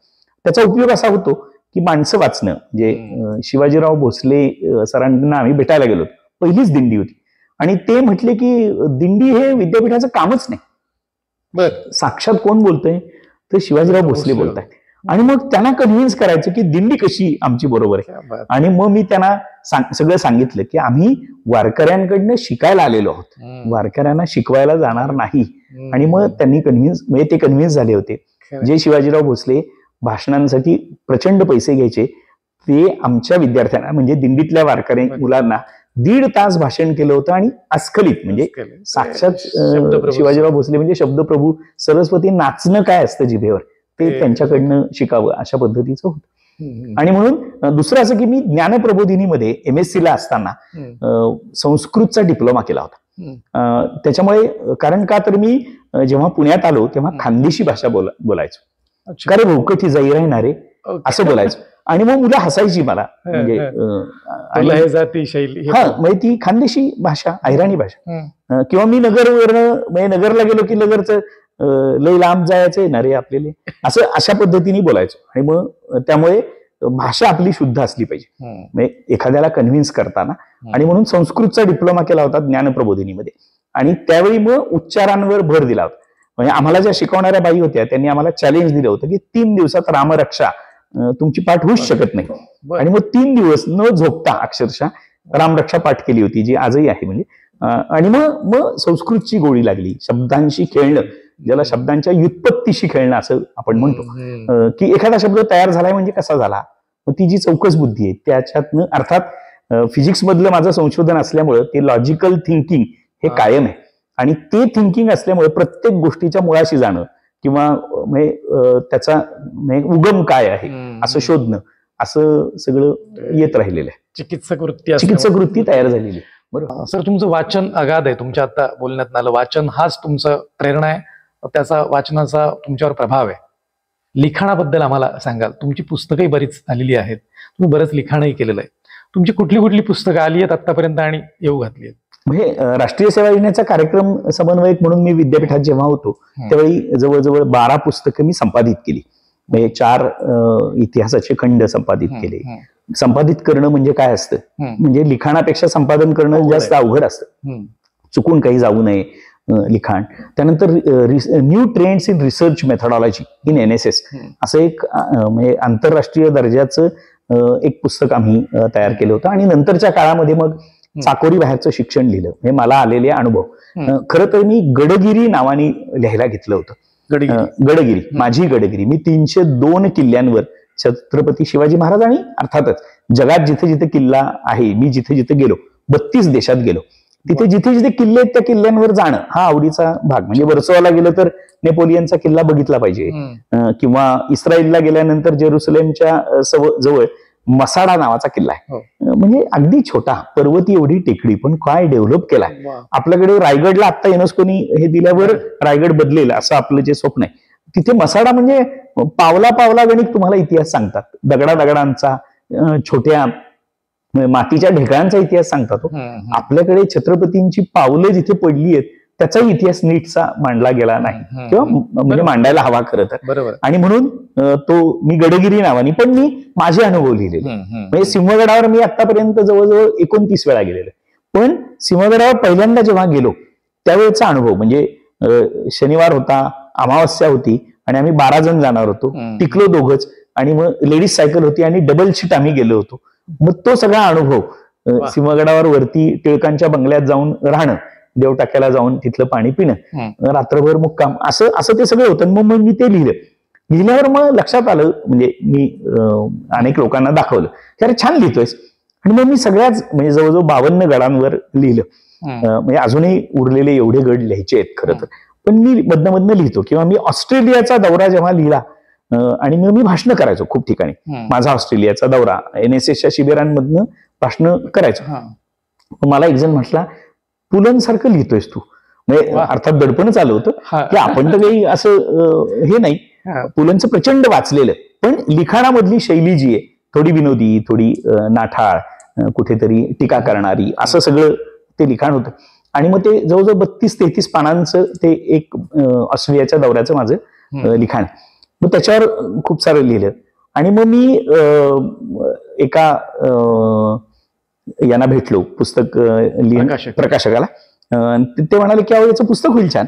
त्याचा उपयोग असा होतो की माणसं वाचणं, म्हणजे शिवाजीराव भोसले सरांना आम्ही भेटायला गेलो, पहिलीच दिंडी होती आणि ते म्हटले की दिंडी हे विद्यापीठाचं कामच नाही. साक्षात कोण बोलतंय तर शिवाजीराव भोसले बोलताय. आणि मग त्यांना कन्व्हिन्स करायचं की दिंडी कशी आमची बरोबर आहे. आणि मग मी त्यांना सगळं सांगितलं की आम्ही वारकऱ्यांकडनं शिकायला आलेलो आहोत, वारकऱ्यांना शिकवायला जाणार नाही. आणि मग त्यांनी म्हणजे ते कन्व्हिन्स झाले होते. जे शिवाजीराव भोसले भाषणांसाठी प्रचंड पैसे घ्यायचे ते आमच्या विद्यार्थ्यांना, म्हणजे दिंडीतल्या वारकरी मुलांना 1.5 तास भाषण केलं होतं आणि अस्खलित, म्हणजे साक्षात शिवाजीराव भोसले म्हणजे शब्दप्रभू सरस्वती नाचणं काय असतं जिभेवर ते त्यांच्याकडनं शिकावं अशा पद्धतीचं होतं. आणि म्हणून दुसरं असं की मी ज्ञानप्रबोधिनीमध्ये MSc ला असताना संस्कृतचा डिप्लोमा केला होता. त्याच्यामुळे कारण का तर मी जेव्हा पुण्यात आलो तेव्हा खानदेशी भाषा बोलायचो. का रे भोकठी जाई राहणारे असं बोलायचो आणि मग मुलं हसायची मला, म्हणजे म्हणजे ती खानदेशी भाषा, अहिराणी भाषा. किंवा मी नगरला गेलो की नगरचं लय लांब जायचंय ना रे आपल्याला, असं अशा पद्धतीने बोलायचो. आणि मग त्यामुळे भाषा आपली शुद्ध असली पाहिजे, म्हणजे एखाद्याला कन्व्हिन्स करताना. आणि म्हणून संस्कृतचा डिप्लोमा केला होता ज्ञानप्रबोधिनीमध्ये. आणि त्यावेळी मग उच्चारांवर भर दिला होता. म्हणजे आम्हाला ज्या शिकवणाऱ्या बाई होत्या त्यांनी आम्हाला चॅलेंज दिलं होतं की 3 दिवसात रामरक्षा तुमची पाठ होऊच शकत नाही. आणि मग 3 दिवस न झोपता अक्षरशः रामरक्षा पाठ केली होती, जी आजही आहे म्हणजे. आणि मग संस्कृतची गोडी लागली, शब्दांशी खेळणं, ज्याला शब्दांच्या व्युत्पत्तीशी खेळणं असं आपण म्हणतो. की एखादा शब्द तयार झालाय म्हणजे कसा झाला, मग ती जी चौकस बुद्धी आहे त्याच्यातनं, अर्थात फिजिक्स मधलं माझं संशोधन असल्यामुळं ते लॉजिकल थिंकिंग हे कायम आहे. आणि ते थिंकिंग असल्यामुळे प्रत्येक गोष्टीच्या मुळाशी जाणं किंवा त्याचा उगम काय आहे असं शोधणं, असं सगळं येत राहिलेलं आहे. चिकित्सक वृत्ती तयार झालेली. बरोबर सर, तुमचं वाचन अगाध आहे. तुमच्या आता बोलण्यात आलं वाचन हाच तुमचं प्रेरणा आहे, त्याचा वाचनाचा तुमच्यावर प्रभाव आहे. लिखाणाबद्दल आम्हाला सांगाल? तुमची पुस्तकही बरीच आलेली आहेत, तुम्ही बरंच लिखाणही केलेलं आहे. तुमची कुठली कुठली पुस्तकं आली आहेत आतापर्यंत आणि येऊ घातली आहेत? म्हणजे राष्ट्रीय सेवा योजनेचा कार्यक्रम समन्वयक म्हणून मी विद्यापीठात जेव्हा होतो त्यावेळी जवळजवळ 12 पुस्तकं मी संपादित केली. म्हणजे 4 इतिहासाचे खंड संपादित केले. संपादित करणं म्हणजे काय असतं, म्हणजे लिखाणापेक्षा संपादन करणं जास्त अवघड असतं. चुकून काही जाऊ नये लिखाण. त्यानंतर new trends in research methodology in NSS असं एक म्हणजे आंतरराष्ट्रीय दर्जाचं एक पुस्तक आम्ही तयार केलं होतं. आणि नंतरच्या काळामध्ये मग चाकोरी बाहेरचं शिक्षण लिहिलं, म्हणजे मला आलेले अनुभव. खरं तर मी गडगिरी नावाने लिहायला घेतलं होतं. गडगिरी, माझी गडगिरी. मी 302 किल्ल्यांवर छत्रपती शिवाजी महाराज आणि अर्थातच जगात जिथे जिथे किल्ला आहे, मी जिथे जिथे गेलो, 32 देशात गेलो, तिथे जिथे जिथे किल्ले आहेत त्या किल्ल्यांवर जाणं हा आवडीचा भाग. म्हणजे वर्सोवाला गेलं तर नेपोलियनचा किल्ला बघितला पाहिजे, किंवा इस्रायलला गेल्यानंतर जेरुसलेमच्या जवळ मसाडा नावाचा किल्ला आहे. म्हणजे अगदी छोटा, पर्वती एवढी टेकडी, पण काय डेव्हलप केलाय. आपल्याकडे रायगडला आता युनेस्कोनी हे दिल्यावर रायगड बदलेल असं आपलं जे स्वप्न आहे, तिथे मसाडा म्हणजे पावला पावला गणित तुम्हाला इतिहास सांगतात. दगडांचा, छोट्या मातीच्या ढेकळांचा इतिहास सांगतात. आपल्याकडे छत्रपतींची पावलं जिथे पडली आहेत त्याचाही इतिहास नीटचा मांडला गेला नाही, किंवा म्हणजे मांडायला हवा खरं तर. आणि म्हणून तो मी गडगिरी नावाने, पण मी माझे अनुभव लिहिलेले. म्हणजे सिंहगडावर मी आतापर्यंत जवळजवळ 29 वेळा गेलेलो. पण सिंहगडावर पहिल्यांदा जेव्हा गेलो त्यावेळेचा अनुभव म्हणजे शनिवार होता, अमावस्या होती आणि आम्ही 12 जण जाणार होतो. टिकलो दोघंच, आणि मग लेडीज सायकल होती आणि डबल शीट आम्ही गेलो होतो. मग तो सगळा अनुभव सिंहगडावर वरती टिळकांच्या बंगल्यात जाऊन राहणं, देवटाक्याला जाऊन तिथलं पाणी पिणं, रात्रभर मुक्काम, असं ते सगळं होतं. मग मी ते लिहिल्यावर मग लक्षात आलं, म्हणजे मी अनेक लोकांना दाखवलं की अरे छान लिहितोयस. आणि मग मी सगळ्याच म्हणजे जवळजवळ 52 गडांवर लिहिलं. म्हणजे अजूनही उरलेले एवढे गड लिहायचे आहेत खरं तर, पण मी मधनं लिहितो. किंवा मी ऑस्ट्रेलियाचा दौरा जेव्हा लिहिला, आणि मग मी भाषण करायचो खूप ठिकाणी. माझा ऑस्ट्रेलियाचा दौरा, NSSच्या शिबिरांमधनं भाषण करायचो. मला एक जण म्हटला, पुलंसारखं लिहितोयस तू. म्हणजे अर्थात दडपणच आलं होतं की आपण तर काही असं हे नाही, पुलंचं प्रचंड वाचलेलं, पण लिखाणामधली शैली जी आहे थोडी विनोदी, थोडी नाठाळ, कुठेतरी टीका करणारी, असं सगळं ते लिखाण होतं. आणि मग ते जवळजवळ 32-33 पानांचं ते एक ऑस्ट्रेलियाच्या दौऱ्याचं माझं लिखाण. मग त्याच्यावर खूप सारं लिहिलं. आणि मग मी एका यांना भेटलो, पुस्तक प्रकाशकाला. ते म्हणाले की अहो याचं पुस्तक होईल छान.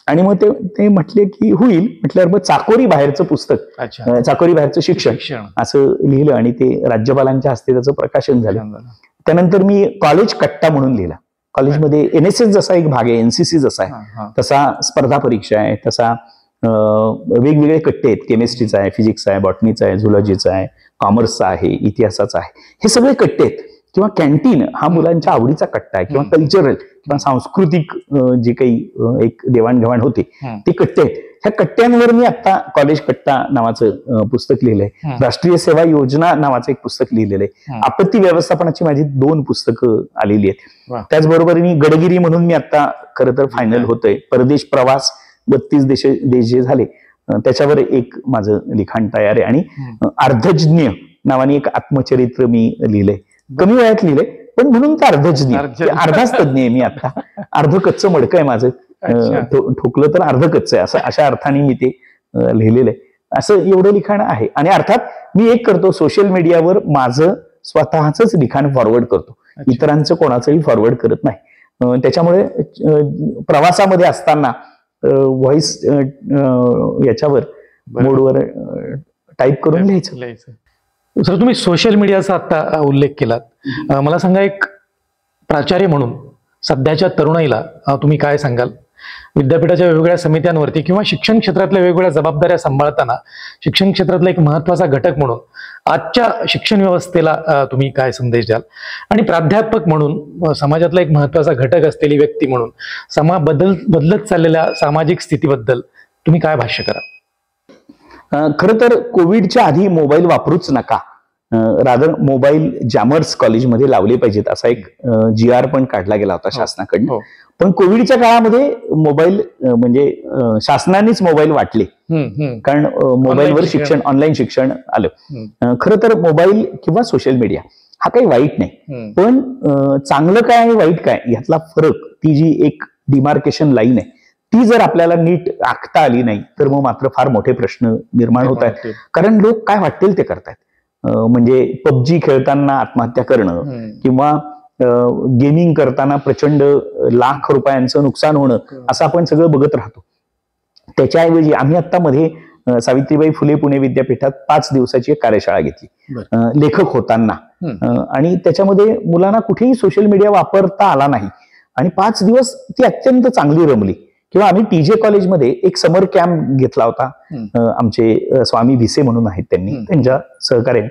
आणि मग ते म्हटले की होईल. म्हटल्यावर मग चाकोरी बाहेरचं पुस्तक, चाकोरी बाहेरचं शिक्षण असं लिहिलं, आणि ते राज्यपालांच्या हस्ते त्याचं प्रकाशन झालं. त्यानंतर मी कॉलेज कट्टा म्हणून लिहिला. कॉलेजमध्ये NSS जसा एक भाग आहे, NCC जसा आहे तसा स्पर्धा परीक्षा आहे, तसा वेगवेगळे कट्टे आहेत. केमिस्ट्रीचा आहे, फिजिक्सचा आहे, बॉटनीचा आहे, झुलॉजीचा आहे, कॉमर्सचा आहे, इतिहासाचा आहे. हे सगळे कट्टे आहेत. किंवा कॅन्टीन हा मुलांच्या आवडीचा कट्टा आहे, किंवा कल्चरल किंवा सांस्कृतिक जे काही एक देवाणघेवाण होते ते कट्टे आहेत. ह्या कट्ट्यांवर मी आता कॉलेज कट्टा नावाचं पुस्तक लिहिलंय. राष्ट्रीय सेवा योजना नावाचं एक पुस्तक लिहिलेलं आहे. आपत्ती व्यवस्थापनाची माझी 2 पुस्तकं आलेली आहेत. त्याचबरोबर मी गडगिरी म्हणून मी आता खरं तर फायनल होतंय. परदेश प्रवास 32 देश जे झाले त्याच्यावर एक माझं लिखाण तयार आहे. आणि अर्धज्ञ नावाने एक आत्मचरित्र मी लिहिलंय. कमी वयात लिहिलंय, पण म्हणून तर अर्धज्ञ, अर्धाच तज्ञ आहे मी आता. अर्ध कच्चं मडकं आहे माझं, ठोकलं तर अर्ध कच्चं आहे, असं अशा अर्थाने मी ते लिहिलेलं आहे. असं एवढं लिखाण आहे. आणि अर्थात मी एक करतो, सोशल मीडियावर माझं स्वतःच लिखाण फॉरवर्ड करतो, इतरांचं कोणाचंही फॉरवर्ड करत नाही. त्याच्यामुळे प्रवासामध्ये असताना व्हॉइस याच्यावर मोडवर टाईप करून लिहायचं. सर, तुम्ही सोशल मीडियाचा आता उल्लेख केलात. मला सांगा, एक प्राचार्य म्हणून सध्याच्या तरुणाईला तुम्ही काय सांगाल? विद्यापीठाच्या वेगवेगळ्या समित्यांवरती किंवा शिक्षण क्षेत्रातल्या वेगवेगळ्या जबाबदाऱ्या सांभाळताना शिक्षण क्षेत्रातला एक महत्वाचा घटक म्हणून आजच्या शिक्षण व्यवस्थेला तुम्ही काय संदेश द्याल? आणि प्राध्यापक म्हणून समाजातला एक महत्वाचा घटक असलेली व्यक्ती म्हणून बदलत चाललेल्या सामाजिक स्थितीबद्दल तुम्ही काय भाष्य कराल? खरं तर कोविडच्या आधी मोबाईल वापरूच नका, रादर मोबाईल जॅमर्स कॉलेजमध्ये लावले पाहिजेत, असा एक GR पण काढला गेला होता शासनाकडनं. पण कोविडच्या काळामध्ये मोबाईल म्हणजे शासनानेच मोबाईल वाटले, कारण मोबाईलवर शिक्षण, ऑनलाईन शिक्षण आलं. खरं तर मोबाईल किंवा सोशल मीडिया हा काही वाईट नाही, पण चांगलं काय आणि वाईट काय यातला फरक, ती जी एक डिमार्केशन लाईन आहे, ती जर आपल्याला नीट आखता आली नाही तर मग मात्र फार मोठे प्रश्न निर्माण होत आहेत. कारण लोक काय वाटेल ते करतायत. म्हणजे पबजी खेळताना आत्महत्या करणं किंवा गेमिंग करताना प्रचंड लाख रुपयांचं नुकसान होणं, असं आपण सगळं बघत राहतो. त्याच्याऐवजी आम्ही आता मध्ये सावित्रीबाई फुले पुणे विद्यापीठात 5 दिवसाची एक कार्यशाळा घेतली लेखक होताना, आणि त्याच्यामध्ये मुलांना कुठेही सोशल मीडिया वापरता आला नाही आणि 5 दिवस ती अत्यंत चांगली रमली. किंवा आम्ही TJ कॉलेजमध्ये एक समर कॅम्प घेतला होता, आमचे स्वामी भिसे म्हणून आहेत, त्यांच्या सहकार्याने,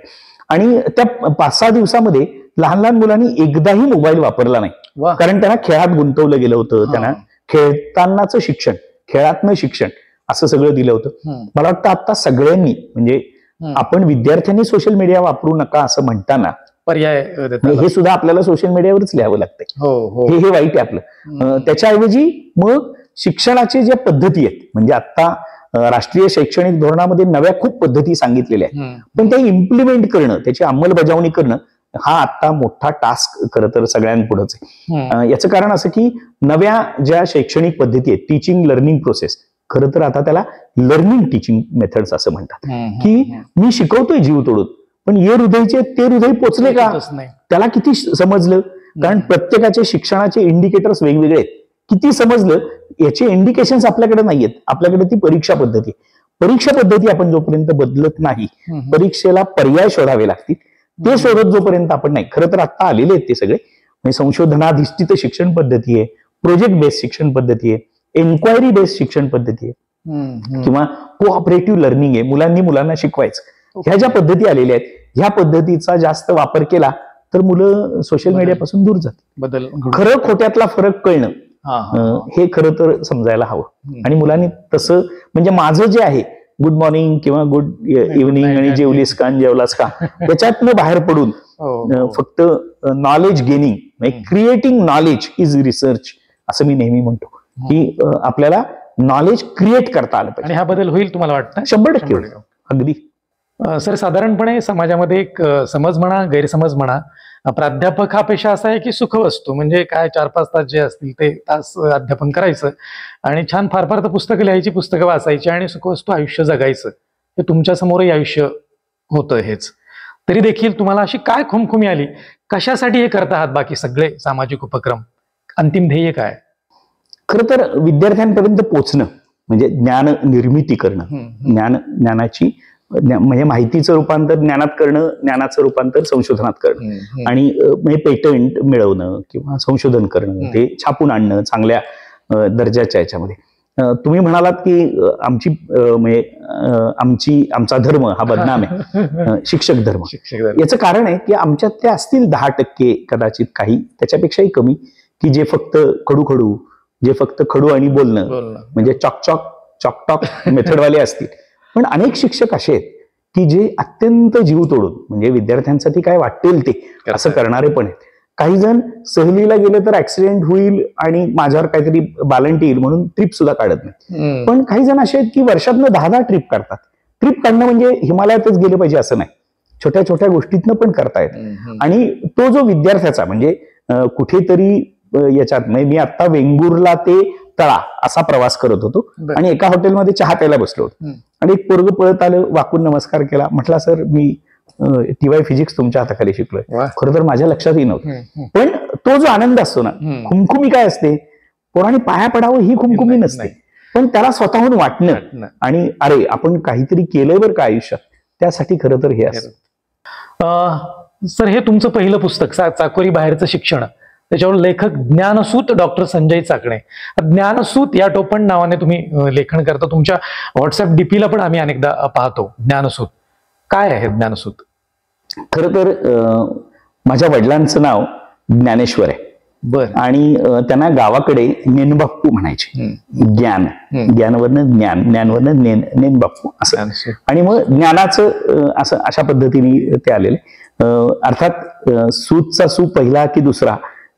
आणि त्या 5-6 दिवसामध्ये लहान लहान मुलांनी एकदाही मोबाईल वापरला नाही, कारण त्यांना खेळात गुंतवलं गेलं होतं. त्यांना खेळतानाच शिक्षण, खेळातनं शिक्षण असं सगळं दिलं होतं. मला वाटतं आता सगळ्यांनी, म्हणजे आपण विद्यार्थ्यांनी सोशल मीडिया वापरू नका असं म्हणताना पर्याय हे सुद्धा आपल्याला सोशल मीडियावरच लिहावं लागतंय. हे वाईट आहे आपलं. त्याच्याऐवजी मग शिक्षणाचे ज्या पद्धती आहेत, म्हणजे आता राष्ट्रीय शैक्षणिक धोरणामध्ये नव्या खूप पद्धती सांगितलेल्या आहेत, पण त्या इम्प्लिमेंट करणं, त्याची अंमलबजावणी करणं हा आता मोठा टास्क खरं तर सगळ्यांपुढेच आहे. याचं कारण असं की नव्या ज्या शैक्षणिक पद्धती आहेत, टीचिंग लर्निंग प्रोसेस, खरं तर आता त्याला लर्निंग टीचिंग मेथड्स असं म्हणतात, की मी शिकवतोय जीव तोडून, पण ये हृदयचे ते हृदय पोचले का, त्याला किती समजलं? कारण प्रत्येकाचे शिक्षणाचे इंडिकेटर्स वेगवेगळे आहेत. किती समजलं याचे इंडिकेशन्स आपल्याकडे नाहीयेत. आपल्याकडे ती परीक्षा पद्धती आपण जोपर्यंत बदलत नाही, परीक्षेला पर्याय शोधावे लागतील, ते शोधत जोपर्यंत आपण नाही. खरं तर आता आलेले आहेत ते सगळे, म्हणजे संशोधनाधिष्ठित शिक्षण पद्धती आहे, प्रोजेक्ट बेस्ड शिक्षण पद्धती आहे, एन्क्वायरी बेस्ड शिक्षण पद्धती आहे, किंवा कोऑपरेटिव्ह लर्निंग आहे, मुलांना शिकवायचं. ह्या ज्या पद्धती आलेल्या आहेत, ह्या पद्धतीचा जास्त वापर केला तर मुलं सोशल मीडियापासून दूर जातात. खरं खोट्यातला फरक कळणं हे खरं तर समजायला हवं. आणि मुलांनी तसं, म्हणजे माझं जे आहे गुड मॉर्निंग किंवा गुड इव्हनिंग आणि जेवलीस का जेवलास का, त्याच्यातनं बाहेर पडून फक्त knowledge gaining, creating knowledge is research असं मी नेहमी म्हणतो, की आपल्याला नॉलेज क्रिएट करता आलं पाहिजे. आणि हा बदल होईल तुम्हाला वाटतं? 100% अगदी. सर, साधारणपणे समाजामध्ये एक समज म्हणा, गैरसमज म्हणा, प्राध्यापक हा पेशा असा आहे की सुखवस्तू, म्हणजे काय 4-5 तास जे असतील ते तास अध्यापन करायचं आणि छान फार तर पुस्तकं लिहायची, पुस्तकं वाचायची आणि सुखवस्तू आयुष्य जगायचं. हे तुमच्या समोरही आयुष्य होतं हेच. तरी देखील तुम्हाला अशी काय खुमखुमी आली? कशासाठी हे करत आहात बाकी सगळे सामाजिक उपक्रम? अंतिम ध्येय काय? खरं तर विद्यार्थ्यांपर्यंत पोहोचणं म्हणजे ज्ञान निर्मिती करणं, ज्ञानाची म्हणजे माहितीचं रूपांतर ज्ञानात करणं, ज्ञानाचं रूपांतर संशोधनात करणं, आणि म्हणजे पेटंट मिळवणं किंवा संशोधन करणं, ते छापून आणणं चांगल्या दर्जाच्या याच्यामध्ये. तुम्ही म्हणालात की आमचा धर्म हा बदनाम आहे, शिक्षक धर्म. याचं कारण आहे की आमच्यात ते असतील 10% कदाचित, काही त्याच्यापेक्षाही कमी, की जे फक्त खडू आणि बोलणं म्हणजे चॉक मेथडवाले असतील. पण अनेक शिक्षक असे आहेत की जे अत्यंत जीव तोडून, म्हणजे विद्यार्थ्यांसाठी काय वाटेल ते असं करणारे पण आहेत. काही जण सहलीला गेले तर ऍक्सिडेंट होईल आणि माझ्यावर काहीतरी बालंट येईल म्हणून ट्रिप सुद्धा काढत नाही. पण काही जण असे आहेत की वर्षातनं 10 ट्रिप काढतात. ट्रिप काढणं म्हणजे हिमालयातच गेले पाहिजे असं नाही, छोट्या छोट्या गोष्टीतनं पण करतायत. आणि तो जो विद्यार्थ्याचा म्हणजे कुठेतरी याच्यात, मी आता वेंगुर्ला ते तळा असा प्रवास करत होतो बरं. आणि एका हॉटेलमध्ये चहा प्यायला बसलो होतो. आणि एक पोरग पळत आलं, वाकून नमस्कार केला, म्हटला सर मी टीवाय फिजिक्स तुमच्या हाताखाली शिकलोय. वा. खरं तर माझ्या लक्षातही नव्हतं. पण तो जो आनंद असतो ना, खुमखुमी काय असते, पोराने पाया पडावं ही खुमखुमी नसते, पण त्याला स्वतःहून वाटणं आणि अरे आपण काहीतरी केलंय बरं का आयुष्यात, त्यासाठी खरं तर हे असतं. सर हे तुमचं पहिलं पुस्तक चाकोरी बाहेरचं शिक्षण, त्याच्यावर लेखक ज्ञानसूत डॉक्टर संजय चाकणे. ज्ञानसूत या टोपण नावाने तुम्ही लेखन करता. तुमच्या व्हॉट्सअप डीपीला पण आम्ही अनेकदा पाहतो ज्ञानसूत. काय आहे ज्ञानसूत? खरं तर माझ्या वडिलांचं नाव ज्ञानेश्वर आहे. बर. आणि त्यांना गावाकडे नेनबाप्पू म्हणायचे. ज्ञानवरनं ज्ञान, ज्ञानवरनं नेनबाप्पू असं. आणि मग ज्ञानाचं असं अशा पद्धतीने ते आलेले. अर्थात सूतचा सू पहिला की दुसरा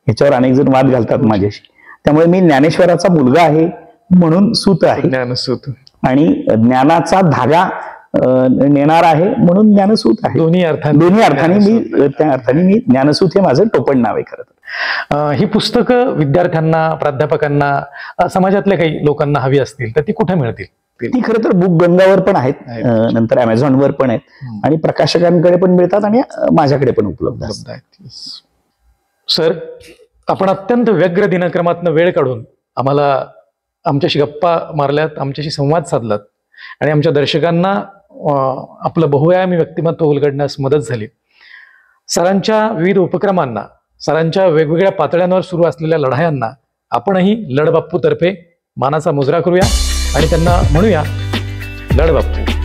ह्याच्यावर अनेक जण वाद घालतात माझ्याशी. त्यामुळे मी ज्ञानेश्वराचा मुलगा आहे म्हणून सूत आहे, ज्ञानसूत. आणि ज्ञानाचा धागा नेणार आहे म्हणून ज्ञानसूत आहे. दोन्ही अर्थाने मी त्या अर्थाने मी ज्ञानसूत हे माझं टोपण नाव आहे. खरं तर ही पुस्तकं विद्यार्थ्यांना, प्राध्यापकांना, समाजातल्या काही लोकांना हवी असतील तर ती कुठे मिळतील? ती खरं तर बुक गंगावर पण आहेत, नंतर अमेझॉनवर पण आहेत, आणि प्रकाशकांकडे पण मिळतात, आणि माझ्याकडे पण उपलब्ध आहेत. सर, आपण अत्यंत व्यग्र दिनक्रमातनं वेळ काढून आम्हाला आमच्याशी गप्पा मारल्यात, आमच्याशी संवाद साधलात, आणि आमच्या दर्शकांना आपलं बहुआयामी व्यक्तिमत्व उलगडण्यास मदत झाली. सरांच्या विविध उपक्रमांना, सरांच्या वेगवेगळ्या पातळ्यांवर सुरू असलेल्या लढायांना आपणही लढ बाप्पू तर्फे मानाचा मुजरा करूया आणि त्यांना म्हणूया लढ बाप्पू.